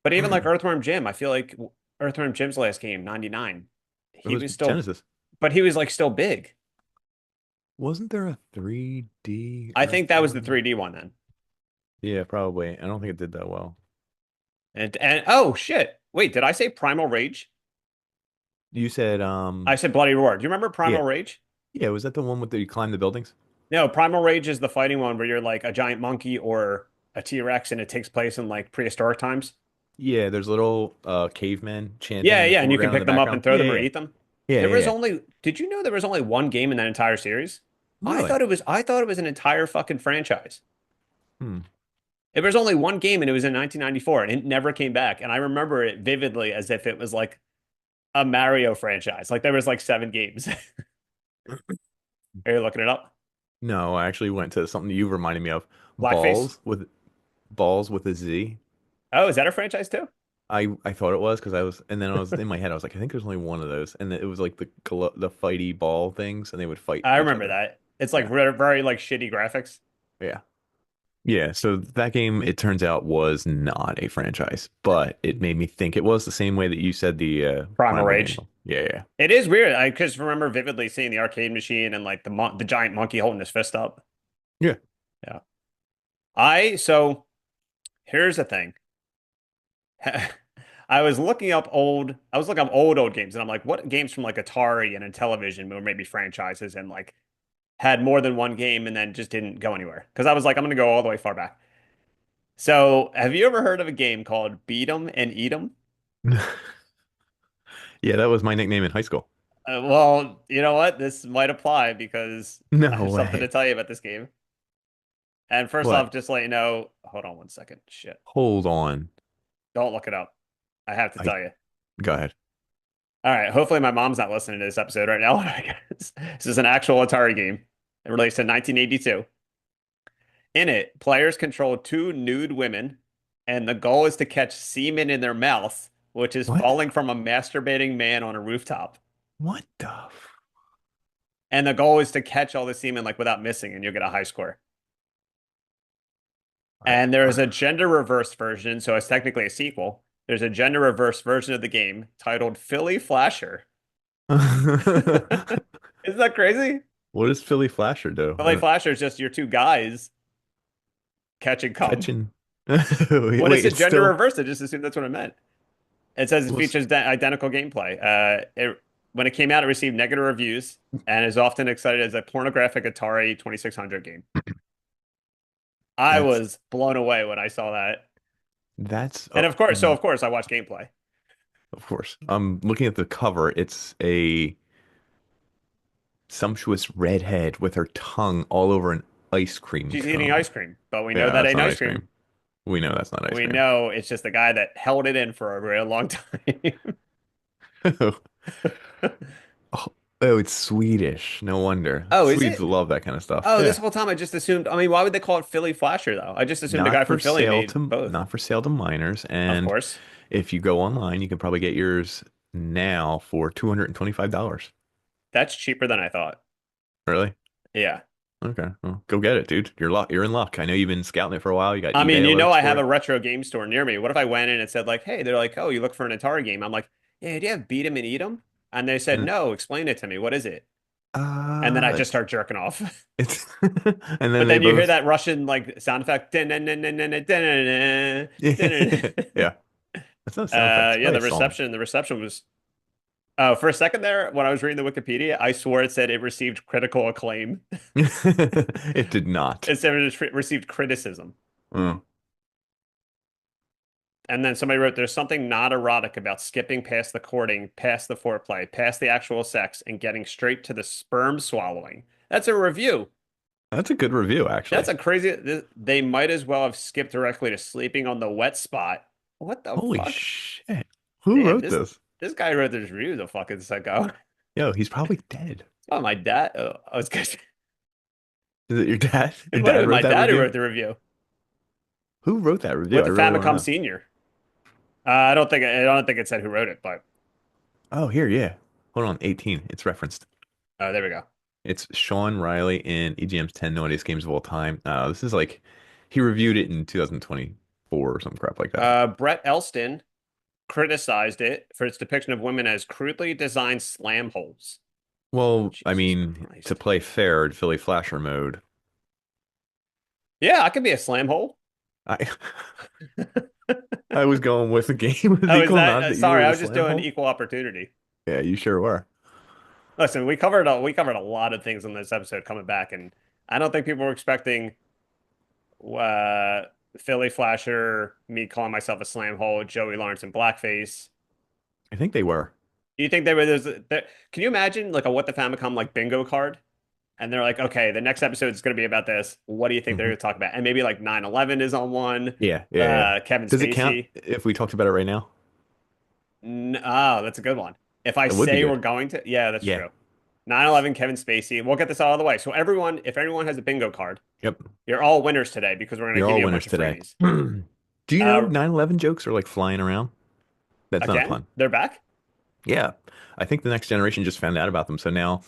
A: But even like Earthworm Jim, I feel like Earthworm Jim's last game, 99,
B: It
A: he
B: was
A: was still,
B: Genesis.
A: but he was like still big.
B: Wasn't there a 3D
A: I think that was the
B: Earthworm?
A: 3D one then.
B: Yeah, probably. I don't think it did that well.
A: And oh shit. Wait, did I say Primal Rage?
B: You said
A: I said Bloody Roar. Do you remember
B: yeah.
A: Primal Rage?
B: Yeah, was that the one with the you climb the buildings?
A: No, Primal Rage is the fighting one where you're like a giant monkey or a T-Rex and it takes place in like prehistoric times.
B: Yeah, there's little cavemen chanting
A: Yeah,
B: in the
A: yeah, and you can
B: foreground in the
A: pick them up and
B: background.
A: throw
B: Yeah,
A: them or
B: yeah,
A: eat them.
B: yeah,
A: There
B: yeah,
A: was
B: yeah.
A: only, did you know there was only one game in that entire series?
B: Really?
A: I thought it was an entire fucking franchise.
B: Hmm.
A: There was only one game and it was in 1994 and it never came back. And I remember it vividly as if it was like a Mario franchise. Like there was like seven games. Are you looking it up?
B: No, I actually went to something you reminded me of.
A: Blackface?
B: Balls with a Z.
A: Oh, is that a franchise too?
B: I thought it was because I was, and then I was in my head I was like, I think there's only one of those, and it was like the fighty ball things, and they would fight
A: I
B: each
A: remember
B: other.
A: that. It's like
B: Yeah,
A: very, very like shitty graphics.
B: yeah. Yeah, so that game, it turns out, was not a franchise, but it made me think it was the same way that you said the
A: Primal
B: Primal game.
A: Rage.
B: Yeah, yeah,
A: It is weird. I just remember vividly seeing the arcade machine and like the giant monkey holding his fist up.
B: yeah.
A: Yeah. So here's the thing. I was looking up old games and I'm like, what games from like Atari and Intellivision or maybe franchises and like had more than one game and then just didn't go anywhere. Because I was like, I'm gonna go all the way far back. So have you ever heard of a game called Beat 'em and Eat 'em?
B: Yeah, that was my nickname in high school.
A: Well, you know what? This might apply because I
B: No
A: have something to
B: way.
A: tell you about this game. And first
B: What?
A: off, just let you know, hold on one second. Shit.
B: Hold on.
A: Don't look it up. I have to
B: I
A: tell you.
B: Go ahead.
A: All right. Hopefully my mom's not listening to this episode right now. This is an actual Atari game. It released in 1982. In it, players control two nude women, and the goal is to catch semen in their mouth, which is
B: What?
A: falling from a masturbating man on a rooftop.
B: What the f
A: And the goal is to catch all the semen like without missing, and you'll get a high score.
B: I,
A: And there is a gender reversed version, so it's technically a sequel. There's a gender reversed version of the game titled Philly Flasher. Isn't that crazy?
B: What does Philly Flasher do?
A: Philly Flasher is just your two guys catching cum.
B: Catching.
A: When it
B: Wait,
A: said
B: it's
A: gender
B: still
A: reversed, I just assumed that's what it meant. It says it
B: was
A: features identical gameplay. When it came out, it received negative reviews and is often cited as a pornographic Atari 2600 game. I
B: that's
A: was blown away when I saw that.
B: that's
A: And of course, I watched gameplay.
B: of course. I'm looking at the cover. It's a sumptuous redhead with her tongue all over an ice cream
A: She's eating
B: cone.
A: ice cream, but we know
B: Yeah,
A: that
B: that's
A: ain't
B: not
A: ice
B: ice
A: cream.
B: cream. We know that's not ice
A: We
B: cream.
A: know it's just the guy that held it in for a real long time.
B: Oh, oh, it's Swedish. No wonder.
A: Oh, is
B: Swedes
A: it?
B: love that kind of stuff.
A: Oh, this
B: Yeah.
A: whole time I just assumed. I mean, why would they call it Philly Flasher though? I just assumed the guy
B: Not
A: from
B: for
A: Philly
B: sale
A: made
B: to
A: both.
B: not for sale to minors.
A: Of
B: And
A: course,
B: if you go online, you can probably get yours now for $225.
A: that's cheaper than I thought.
B: Really?
A: Yeah.
B: Okay. Well, go get it, dude. You're in luck. I know you've been scouting it for a while. You got
A: I mean,
B: eBay
A: you know,
B: alerts
A: I
B: for
A: have
B: it.
A: a retro game store near me. What if I went in and said like, "Hey," they're like, "Oh, you look for an Atari game?" I'm like, "Yeah, do you have Beat 'em and Eat 'em?" And they said,
B: Uh,
A: "No, explain it to me. What is it?" And then I just
B: it's
A: start jerking off.
B: it's and then
A: But
B: they
A: then you hear
B: both
A: that Russian like sound effect.
B: yeah. That's not a sound effect. It's
A: Yeah,
B: probably a song.
A: the reception was. Oh, for a second there, when I was reading the Wikipedia, I swore it said it received critical acclaim.
B: It did not.
A: It said it received criticism.
B: Oh.
A: And then somebody wrote, "There's something not erotic about skipping past the courting, past the foreplay, past the actual sex, and getting straight to the sperm swallowing." That's a review.
B: That's a good review,
A: That's
B: actually.
A: a crazy. They might as well have skipped directly to sleeping on the wet spot. What the
B: Holy
A: fuck?
B: shit. Who
A: Damn,
B: wrote this?
A: this guy wrote this review, the fucking psycho.
B: Yo, he's probably dead.
A: Oh, my dad. Oh, I was gonna say,
B: Is it your dad?
A: it
B: Your
A: might have
B: dad
A: been my
B: wrote that
A: dad who
B: review?
A: wrote the review
B: Who wrote that review?
A: with
B: I
A: the
B: really want to
A: Famicom
B: know.
A: Senior. I don't think it said who wrote it, but
B: Oh, here, yeah. Hold on, 18. It's referenced.
A: oh, there we go.
B: It's Sean Riley in EGM's 10 Naughtiest Games of All Time. This is like, he reviewed it in 2024 or some crap like that.
A: Brett Elston criticized it for its depiction of women as crudely designed slam holes.
B: Well, I
A: Jesus
B: mean, to
A: Christ.
B: play fair in Philly Flasher mode,
A: Yeah, I could be a slam hole.
B: I I was going with the game with
A: Oh, is
B: equal
A: that
B: nod that you
A: sorry,
B: were
A: I
B: the
A: was just
B: slam
A: doing
B: hole.
A: equal opportunity.
B: Yeah, you sure were.
A: Listen, we covered a lot of things in this episode coming back, and I don't think people were expecting uh Philly Flasher, me calling myself a slam hole, Joey Lawrence in blackface.
B: I think they were.
A: Do you think can you imagine like a what the Famicom like bingo card? And they're like, okay, the next episode is going to be about this. What do you think they're
B: Hmm.
A: going to talk about? And maybe like 9/11 is on one.
B: Yeah, yeah, yeah.
A: Kevin
B: Does it count
A: Spacey.
B: if we talked about it right now?
A: Oh, that's a good one. If I
B: It would be
A: say we're
B: good.
A: going to, yeah, that's
B: Yeah.
A: true. 9/11, Kevin Spacey. We'll get this out of the way. So everyone, if everyone has a bingo card,
B: Yep.
A: you're all winners today because we're going to
B: You're
A: give
B: all
A: you a
B: winners
A: bunch of
B: today.
A: freebies.
B: Do you know
A: Uh,
B: 9/11 jokes are like flying around? That's not a
A: Again,
B: pun.
A: they're back.
B: Yeah. I think the next generation just found out about them. So now,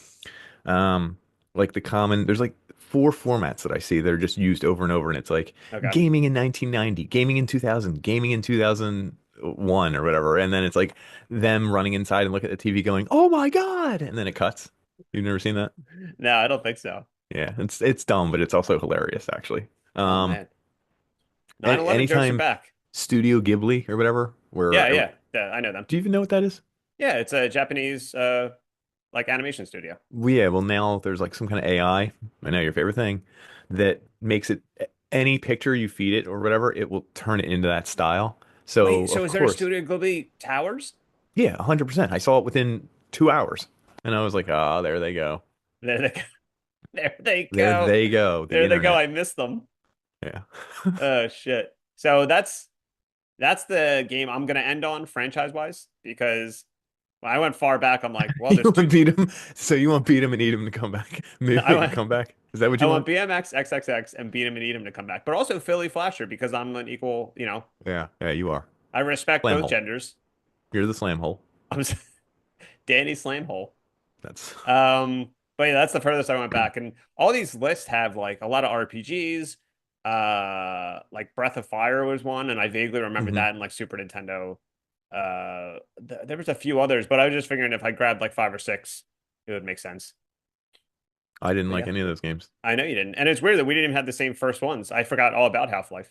B: um, like there's like four formats that I see that are just used over and over. And it's like
A: Okay.
B: gaming in 1990, gaming in 2000, gaming in 2001 or whatever. And then it's like them running inside and look at the TV going, "Oh my God." And then it cuts. You've never seen that?
A: No, I don't think so.
B: Yeah. It's dumb, but it's also hilarious, actually.
A: Oh
B: Um,
A: man,
B: and
A: 9/11 jokes are
B: anytime
A: back.
B: Studio Ghibli or whatever,
A: Yeah,
B: where,
A: yeah, yeah, I know them.
B: do you even know what that is?
A: Yeah, it's a Japanese like animation studio.
B: Well, yeah, well now there's like some kind of AI, I know your favorite thing, that makes it any picture you feed it or whatever, it will turn it into that style. So
A: Wait, so
B: of
A: is there a
B: course,
A: Studio Ghibli Towers?
B: yeah, 100%. I saw it within 2 hours, and I was like, ah, there they go,
A: There they go. There they
B: there
A: go.
B: they go, the
A: There they go.
B: internet.
A: I missed them.
B: Yeah.
A: Oh shit. So that's the game I'm gonna end on franchise wise because when I went far back, I'm like, well,
B: You
A: there's two.
B: want beat him, so you want beat him and eat him to come back, make
A: I
B: him
A: want
B: come back. Is that what
A: I
B: you
A: want
B: want?
A: BMX XXX and beat him and eat him to come back, but also Philly Flasher because I'm an equal.
B: Yeah, yeah, you are.
A: I respect
B: Slam
A: both
B: hole.
A: genders.
B: You're the slam hole.
A: I'm Danny Slamhole.
B: That's
A: But yeah, that's the furthest I went back. And all these lists have like a lot of RPGs. Like Breath of Fire was one, and I vaguely remember
B: Mhm.
A: that in like Super Nintendo. There was a few others, but I was just figuring if I grabbed like five or six, it would make sense.
B: I didn't
A: But
B: like
A: yeah,
B: any of those games.
A: I know you didn't. And it's weird that we didn't even have the same first ones. I forgot all about Half-Life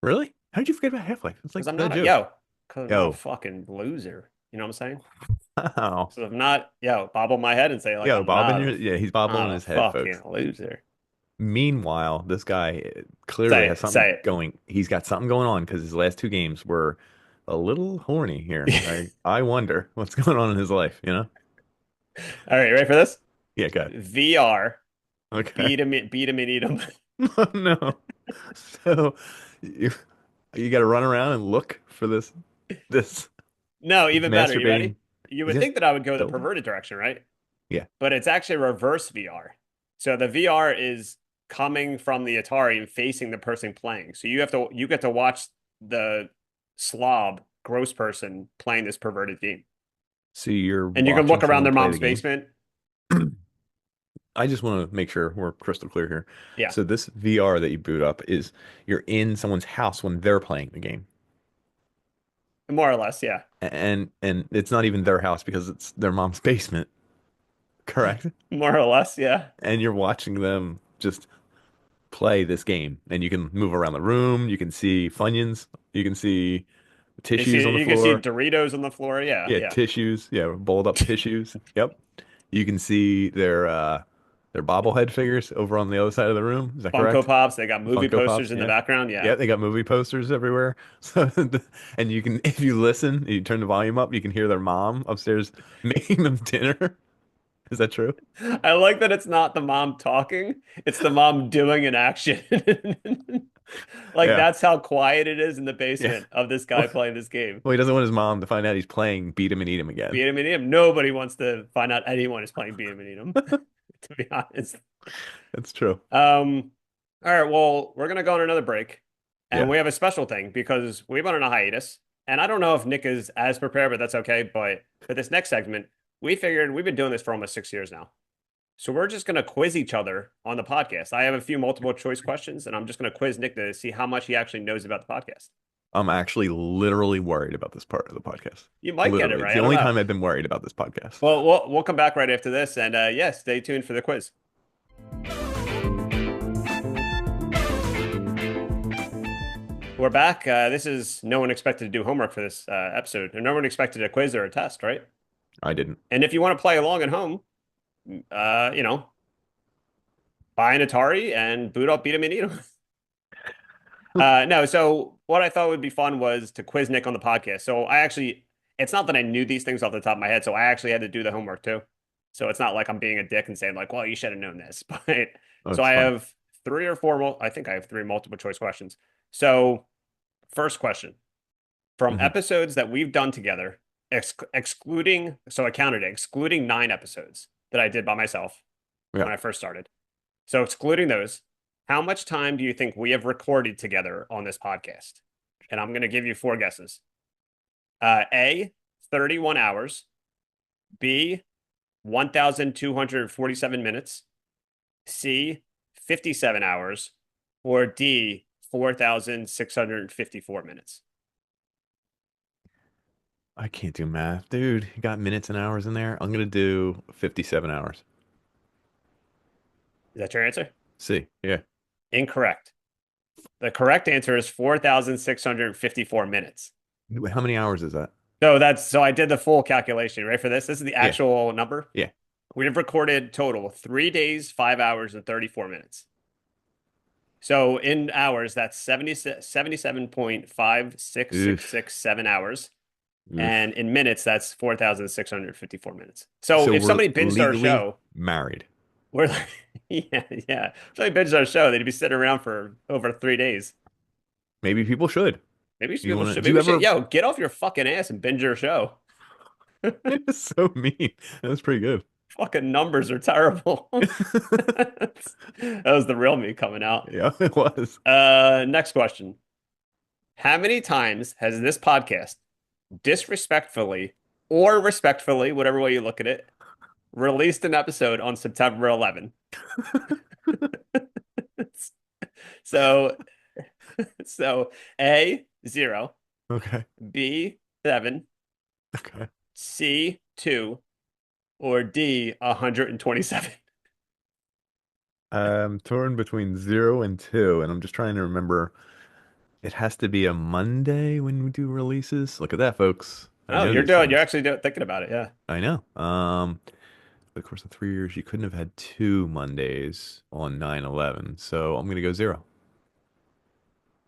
B: Really? How did you forget about Half-Life? It's like
A: because I'm
B: the
A: not a
B: joke.
A: because I'm not a
B: Yo,
A: fucking loser. You know what I'm saying?
B: wow.
A: So I'm not bobble my head and say like
B: Yo, yeah, he's bobbling
A: not a
B: his head,
A: fucking
B: folks.
A: loser.
B: Meanwhile, this guy clearly
A: Say
B: has
A: it, say
B: something
A: it.
B: going. He's got something going on because his last two games were a little horny here. I wonder what's going on in his life, you know?
A: All right, ready for this?
B: Yeah, good.
A: VR,
B: Okay.
A: beat 'em and eat 'em.
B: No. So you you got to run around and look for this
A: No, even better. You ready?
B: masturbating.
A: You
B: Is
A: would
B: it
A: think that I would go the
B: dildo?
A: perverted direction, right?
B: Yeah.
A: But it's actually reverse VR. So the VR is coming from the Atari and facing the person playing. So you get to watch the slob gross person playing this perverted game.
B: So you're
A: And you can
B: watching
A: look around
B: someone
A: their
B: play the
A: mom's
B: game.
A: basement.
B: I just want to make sure we're crystal clear here.
A: Yeah,
B: So this VR that you boot up is you're in someone's house when they're playing the game.
A: more or less, yeah.
B: And it's not even their house because it's their mom's basement, correct?
A: More or less, yeah.
B: And you're watching them just play this game, and you can move around the room, you can see Funyuns, you can see tissues on the
A: You can see
B: floor.
A: Doritos on the floor. Yeah,
B: Yeah,
A: yeah.
B: tissues, yeah, bowled up tissues. Yep. You can see their bobblehead figures over on the other side of the room. Is that
A: Funko
B: correct?
A: Pops. They got movie
B: Funko
A: posters
B: Pops,
A: in the
B: yeah.
A: background. Yeah.
B: Yeah, they got movie posters everywhere. So, and you can, if you listen, you turn the volume up, you can hear their mom upstairs making them dinner. Is that true?
A: I like that it's not the mom talking, it's the mom doing an action. Like
B: Yeah.
A: that's how quiet it is in the
B: Yeah.
A: basement of this guy
B: Well,
A: playing this game.
B: he doesn't want his mom to find out he's playing Beat 'em and Eat 'em again.
A: Beat him and eat him. Nobody wants to find out anyone is playing beat him and eat him, to be honest.
B: That's true.
A: Um, all right, well, we're gonna go on another break, and
B: Yeah.
A: we have a special thing because we went on a hiatus, and I don't know if Nick is as prepared, but that's okay. But for this next segment, we figured we've been doing this for almost 6 years now. So we're just going to quiz each other on the podcast. I have a few multiple choice questions, and I'm just going to quiz Nick to see how much he actually knows about the podcast.
B: I'm actually literally worried about this part of the podcast.
A: You might get it
B: Literally. It's
A: right.
B: the
A: I don't
B: only
A: know.
B: time I've been worried about this podcast.
A: Well, we'll come back right after this, and yeah, stay tuned for the quiz. We're back. This is no one expected to do homework for this episode, and no one expected a quiz or a test, right?
B: I didn't.
A: And if you want to play along at home, you know, buy an Atari and boot up, beat 'em and eat 'em. No, so what I thought would be fun was to quiz Nick on the podcast. So I actually, it's not that I knew these things off the top of my head, so I actually had to do the homework too. So it's not like I'm being a dick and saying like, well, you should have known this. But
B: Oh,
A: so
B: it's
A: I
B: fine.
A: have three or four, I think I have three multiple choice questions. So first question, from
B: Hmm.
A: episodes that we've done together, excluding, so I counted it, excluding 9 episodes that I did by myself
B: Yeah.
A: when I first started. So excluding those, how much time do you think we have recorded together on this podcast? And I'm going to give you four guesses. A, 31 hours. B, 1,247 minutes. C, 57 hours. Or D, 4,654 minutes.
B: I can't do math. Dude, you got minutes and hours in there. I'm gonna do 57 hours.
A: Is that your answer?
B: See. Yeah.
A: Incorrect. The correct answer is 4,654 minutes.
B: How many hours is that?
A: So I did the full calculation. Ready for this? This is the
B: Yeah.
A: actual number.
B: Yeah.
A: We have recorded total 3 days, 5 hours, and 34 minutes. So in hours, that's 77.5666
B: Oof.
A: 7 hours.
B: Oof.
A: And in minutes, that's 4,654 minutes. So
B: So
A: if
B: we're
A: somebody binged our
B: legally
A: show,
B: married.
A: we're like, yeah, yeah. If somebody binged our show, they'd be sitting around for over 3 days.
B: Maybe people should.
A: Maybe
B: You
A: people
B: wanna
A: should,
B: do
A: maybe
B: you
A: we should,
B: ever
A: yo, get off your fucking ass and binge your show.
B: It's so mean. That's pretty good.
A: Fucking numbers are terrible. That was the real me coming out.
B: Yeah, it was.
A: Next question. How many times has this podcast disrespectfully or respectfully, whatever way you look at it, released an episode on September 11? So, so A, 0,
B: Okay.
A: B, 7,
B: Okay.
A: C, 2, or D, 127.
B: I'm torn between 0 and 2, and I'm just trying to remember. It has to be a Monday when we do releases. Look at that, folks. I
A: Oh,
B: know these
A: you're
B: things.
A: actually thinking about it. Yeah,
B: I know. Of course, in 3 years, you couldn't have had two Mondays on 9/11, so I'm gonna go 0.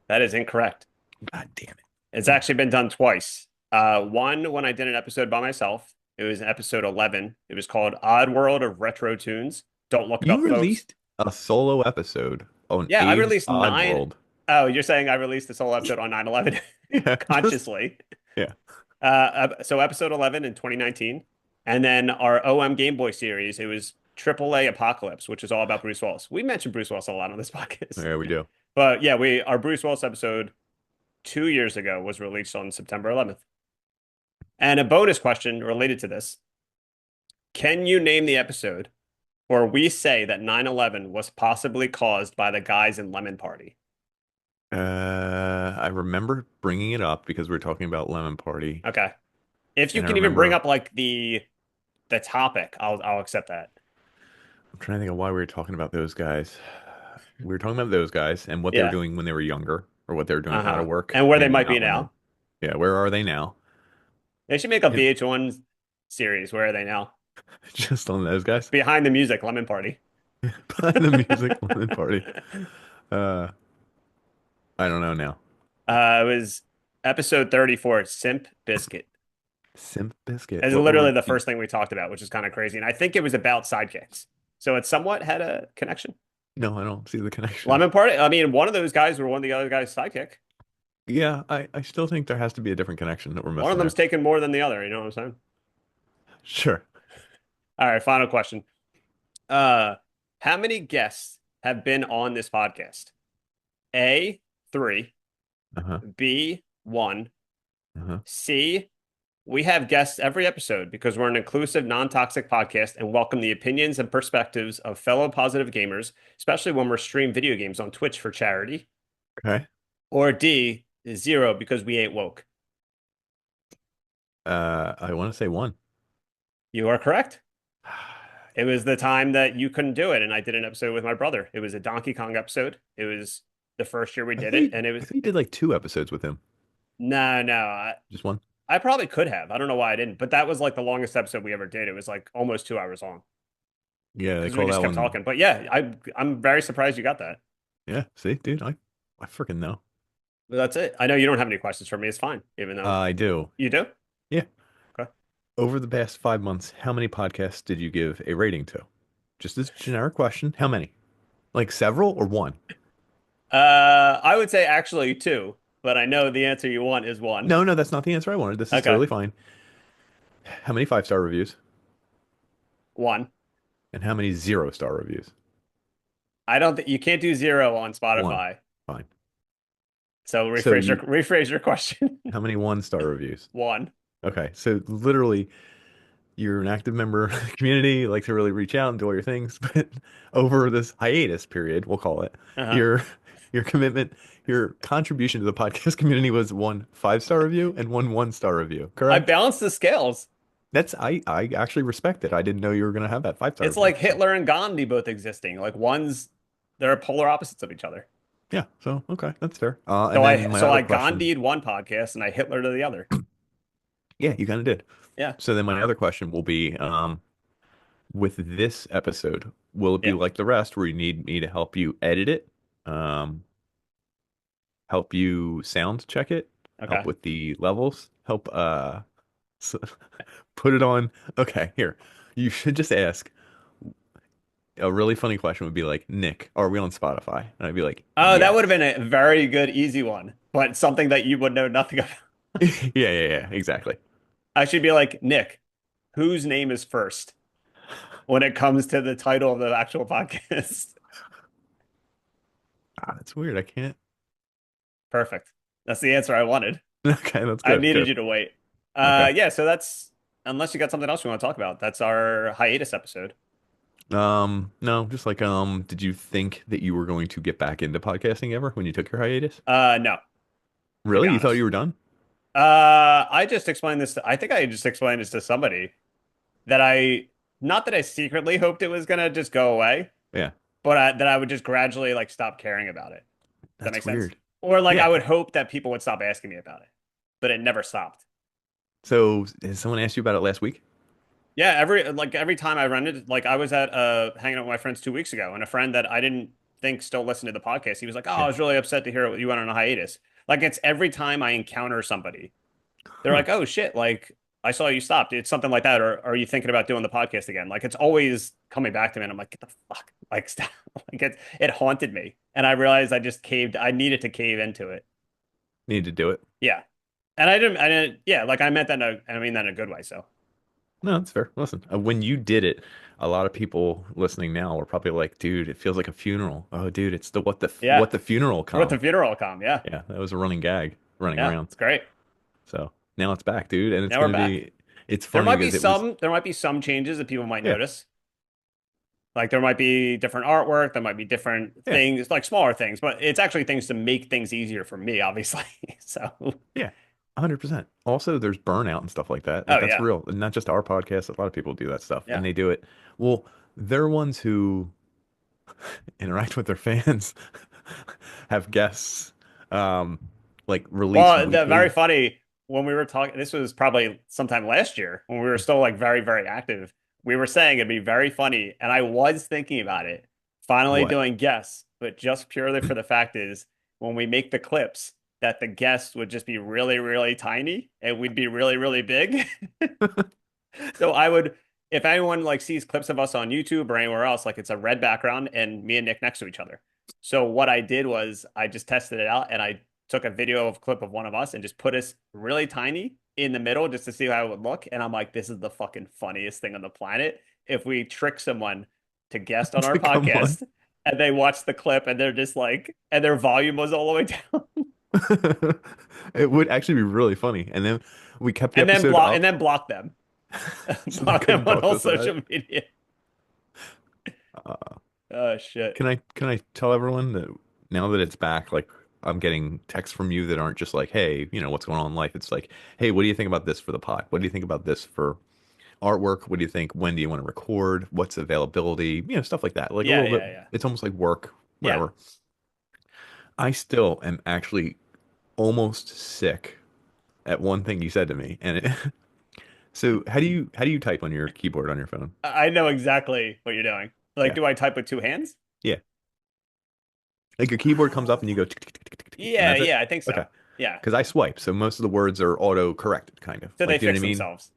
A: that is incorrect.
B: God damn it.
A: It's actually been done twice. One when I did an episode by myself. It was episode 11. It was called Odd World of Retro Tunes. Don't look it
B: You
A: up, folks.
B: released a solo episode on
A: Yeah, I
B: Abe's
A: released
B: Odd
A: nine.
B: World.
A: Oh, you're saying I released this whole episode on 9/11
B: Yeah, just
A: consciously.
B: yeah.
A: So episode 11 in 2019. And then our OM Game Boy series, it was AAA Apocalypse, which is all about Bruce Willis. We mentioned Bruce Willis a lot on this podcast.
B: There we do.
A: But yeah, our Bruce Willis episode 2 years ago was released on September 11th. And a bonus question related to this. Can you name the episode where we say that 9/11 was possibly caused by the guys in Lemon Party?
B: I remember bringing it up because we were talking about Lemon Party,
A: Okay. If you
B: and I
A: can even bring
B: remember
A: up like the topic, I'll accept that.
B: I'm trying to think of why we were talking about those guys. We were talking about those guys and what they were
A: Yeah.
B: doing when they were younger, or what they were doing out
A: Uh-huh.
B: of work,
A: And where they
B: maybe
A: might be
B: not when they.
A: now.
B: Yeah, where are they now?
A: They should make a
B: And
A: VH1 series. Where are they now?
B: just on those guys.
A: Behind the music, Lemon Party.
B: Behind the music Lemon Party. Uh, I don't know now.
A: It was episode 34, Simp Biscuit.
B: Simp Biscuit.
A: It's
B: What were
A: literally the first thing we talked about, which is kind of crazy. And I think it was about sidekicks. So it somewhat had a connection.
B: No, I don't see the connection.
A: Lemon Party, I mean, one of those guys were one of the other guys' sidekick.
B: Yeah, I still think there has to be a different connection that we're
A: One of
B: missing
A: them's
B: there.
A: taken more than the other. You know what I'm saying?
B: Sure.
A: All right, final question. Uh, how many guests have been on this podcast? A, three,
B: Uh-huh.
A: B, one,
B: Uh-huh.
A: C, we have guests every episode because we're an inclusive, non-toxic podcast and welcome the opinions and perspectives of fellow positive gamers, especially when we're streaming video games on Twitch for charity.
B: Okay.
A: Or D, zero because we ain't woke.
B: I want to say 1.
A: You are correct. It was the time that you couldn't do it, and I did an episode with my brother. It was a Donkey Kong episode. It was the first year we did it, and it
B: I
A: was
B: think you did like 2 episodes with him.
A: no.
B: Just 1.
A: I probably could have. I don't know why I didn't, but that was like the longest episode we ever did. It was like almost 2 hours long
B: Yeah, they
A: because we
B: call
A: just
B: that
A: kept
B: one.
A: talking. But yeah, I'm very surprised you got that.
B: Yeah, see, dude, I freaking know.
A: But that's it. I know you don't have any questions for me. It's fine, even though
B: I do.
A: you do.
B: Yeah.
A: Okay.
B: Over the past 5 months, how many podcasts did you give a rating to? Just this generic question. How many? Like several or 1?
A: I would say actually two, but I know the answer you want is one.
B: No, no, that's not the answer I wanted. This is
A: Okay,
B: totally fine. How many 5-star reviews?
A: one.
B: And how many 0-star reviews?
A: I don't think you can't do zero on
B: 1.
A: Spotify.
B: Fine.
A: So
B: So
A: rephrase your question.
B: how many 1-star reviews?
A: One.
B: Okay, so literally, you're an active member of the community, like to really reach out and do all your things, but over this hiatus period, we'll call it,
A: Uh-huh.
B: your your commitment, your contribution to the podcast community was 1 5-star review and 1 1-star review,
A: I
B: correct?
A: balanced the scales.
B: That's I actually respect it. I didn't know you were gonna have that 5-star
A: It's
B: review.
A: like
B: So
A: Hitler and Gandhi both existing. Like they're polar opposites of each other.
B: yeah, so okay, that's fair. And
A: So
B: then
A: I
B: my
A: so
B: other
A: I
B: question,
A: Gandhi'd one podcast and I Hitler to the other.
B: yeah, you kind of did.
A: Yeah.
B: So then my other question will be, with this episode, will it be
A: Yeah.
B: like the rest where you need me to help you edit it? Um, help you sound check it, help
A: Okay.
B: with the levels, help s put it on. Okay, here. You should just ask. A really funny question would be like, Nick, are we on Spotify? And I'd be like,
A: Oh, that would have
B: yes.
A: been a very good, easy one, but something that you would know nothing about.
B: Yeah, exactly.
A: I should be like, Nick, whose name is first when it comes to the title of the actual podcast?
B: Ah, that's weird. I can't.
A: Perfect. That's the answer I wanted.
B: Okay, that's
A: I
B: good.
A: needed
B: Good.
A: you to wait.
B: Okay.
A: Yeah, so that's unless you got something else you want to talk about. That's our hiatus episode.
B: No, just like, did you think that you were going to get back into podcasting ever when you took your hiatus?
A: No, to be
B: Really? You thought
A: honest.
B: you were done?
A: I just explained this I think I just explained this to somebody that not that I secretly hoped it was gonna just go away,
B: Yeah.
A: but that I would just gradually like stop caring about it. Does that make
B: That's
A: sense?
B: weird.
A: Or like I
B: Yeah.
A: would hope that people would stop asking me about it, but it never stopped.
B: So has someone asked you about it last week?
A: Yeah, every time I run it, like I was at hanging out with my friends 2 weeks ago, and a friend that I didn't think still listened to the podcast, he was like, "Oh, I
B: Yeah.
A: was really upset to hear you went on a hiatus." Like it's every time I encounter somebody, they're
B: Huh.
A: like, "Oh shit, like I saw you stopped." It's something like that, or are you thinking about doing the podcast again? Like it's always coming back to me, and I'm like, "Get the fuck!" Like stop. Like it haunted me, and I realized I just caved. I needed to cave into it.
B: Need to do it.
A: Yeah, and I didn't. Yeah, like I meant that. I mean that in a good way. So
B: No, that's fair. Listen, when you did it, a lot of people listening now were probably like, "Dude, it feels like a funeral." Oh, dude, it's the
A: yeah,
B: what the funeral
A: with the
B: come.
A: funeral come. Yeah,
B: Yeah, that was a running gag running
A: yeah,
B: around.
A: it's great.
B: So now it's back, dude, and it's
A: Now we're
B: gonna
A: back.
B: be. It's funny because it was.
A: There might be some changes that people might
B: Yeah,
A: notice. Like there might be different artwork, there might be different
B: yeah,
A: things, like smaller things, but it's actually things to make things easier for me, obviously. So,
B: yeah, 100%. Also, there's burnout and stuff like that. Like
A: oh
B: that's
A: yeah,
B: real, and not just our podcast. A lot of people do that stuff, and
A: yeah.
B: they do it. Well, they're ones who interact with their fans, have guests, um, like release
A: Well, the very
B: weekly.
A: funny when we were talking, this was probably sometime last year when we were still like very, very active. We were saying it'd be very funny, and I was thinking about it, finally
B: What?
A: doing guests, but just purely for the fact is when we make the clips, that the guests would just be really, really tiny and we'd be really, really big. So I would, if anyone like sees clips of us on YouTube or anywhere else, like it's a red background and me and Nick next to each other. So what I did was I just tested it out and I took a video of a clip of one of us and just put us really tiny in the middle just to see how it would look. And I'm like, this is the fucking funniest thing on the planet. If we trick someone to guest on our
B: To come on.
A: podcast and they watch the clip and they're just like, and their volume was all the way down
B: It would actually be really funny. And then we kept the episode
A: and
B: up
A: then block them,
B: so they
A: block them
B: couldn't
A: on
B: talk to
A: all
B: us about
A: social
B: it.
A: media.
B: Uh,
A: Oh shit.
B: can I tell everyone that now that it's back, like I'm getting texts from you that aren't just like, hey, what's going on in life? It's like, hey, what do you think about this for the pod? What do you think about this for artwork? What do you think? When do you want to record? What's availability? Stuff like that. Like a
A: Yeah,
B: little bit,
A: yeah, yeah.
B: it's almost like work,
A: Yeah.
B: whatever. I still am actually almost sick at one thing you said to me, and so how do you type on your keyboard on your phone?
A: I know exactly what you're doing. Like,
B: Yeah.
A: do I type with two hands?
B: Yeah. Like your keyboard comes up and you go tick, tick, tick, tick, tick, tick, and
A: Yeah,
B: that's it.
A: yeah, I think
B: Okay.
A: so. Yeah.
B: Because I swipe, so most of the words are auto corrected, kind of.
A: So they
B: Like, do you know
A: fix
B: what I mean?
A: themselves.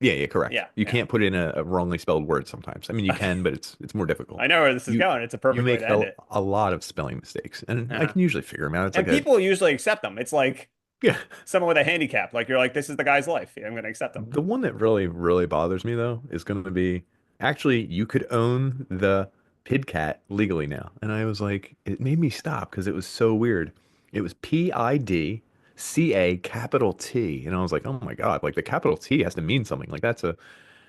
B: Yeah, yeah, correct.
A: Yeah,
B: You
A: yeah.
B: can't put in a wrongly spelled word sometimes. I mean, you can, but it's more difficult.
A: I know where this is
B: You
A: going. It's a
B: you
A: perfect way
B: make
A: to end it.
B: a lot of spelling mistakes, and I
A: Yeah.
B: can usually figure them out. It's
A: And
B: like a
A: people usually accept them. It's like
B: yeah.
A: someone with a handicap. Like you're like, this is the guy's life. I'm going to accept them.
B: The one that really, really bothers me though is going to be actually you could own the PidCat legally now. And I was like, it made me stop because it was so weird. It was PIDCA capital T. And I was like, oh my God, like the capital T has to mean something. Like that's a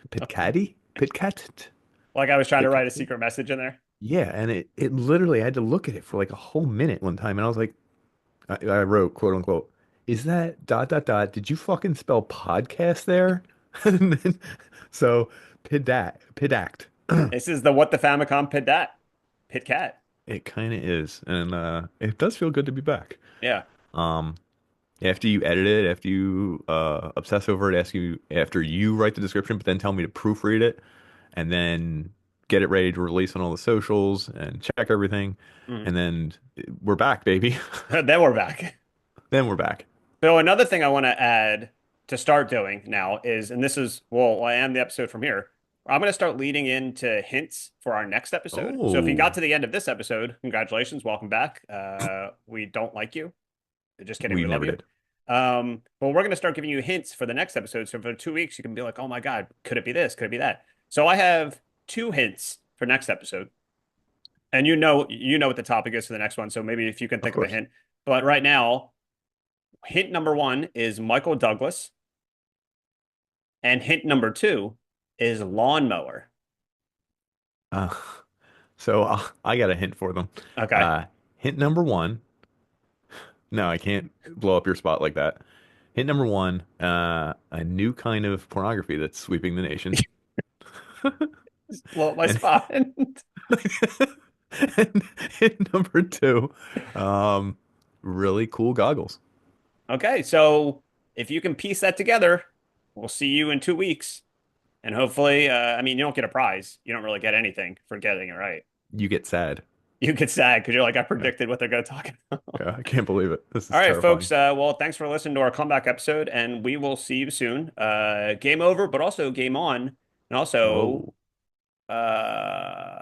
B: PidCatty? PidCat?
A: Like I was trying to write a
B: PidCat?
A: secret message in there.
B: Yeah. And it literally, I had to look at it for like a whole minute one time. And I was like, I wrote, quote unquote, is that dot dot dot? Did you fucking spell podcast there? And then, so pidact.
A: This is the what the Famicom Pit Dat. Pit Cat.
B: It kind of is, and it does feel good to be back.
A: Yeah.
B: Um, after you edit it, after you obsess over it, after you write the description, but then tell me to proofread it, and then get it ready to release on all the socials and check everything,
A: Mm.
B: and then we're back, baby.
A: Then we're back.
B: Then we're back.
A: So another thing I want to add to start doing now is, and this is, well, I am the episode from here. I'm going to start leading into hints for our next episode. So if you
B: Oh,
A: got to the end of this episode, congratulations, welcome back. We don't like you. Just kidding,
B: we
A: we love
B: never
A: you.
B: did.
A: But we're going to start giving you hints for the next episode. So for 2 weeks, you can be like, oh my God, could it be this? Could it be that? So I have two hints for next episode. And you know what the topic is for the next one. So maybe if you can
B: Of
A: think of a
B: course.
A: hint. But right now, hint number one is Michael Douglas. And hint number two is lawnmower.
B: Uh, so I got a hint for them.
A: Okay.
B: Uh, hint number one. No, I can't blow up your spot like that. Hint number one, a new kind of pornography that's sweeping the nation.
A: Just blow up my
B: And
A: spot.
B: And number two, um, really cool goggles.
A: Okay, so if you can piece that together, we'll see you in 2 weeks. And hopefully, I mean, you don't get a prize. You don't really get anything for getting it right.
B: You get sad.
A: You get sad because you're like, I
B: Yeah.
A: predicted what they're going to talk about.
B: Yeah, I can't believe it. This
A: All
B: is
A: right, folks.
B: terrifying.
A: Well, thanks for listening to our comeback episode, and we will see you soon. Game over, but also game on, and also
B: Whoa.
A: uh,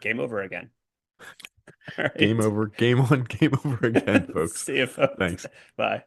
A: game over again. All
B: Game
A: right.
B: over, game on, game over again, folks.
A: See you, folks.
B: Thanks.
A: Bye.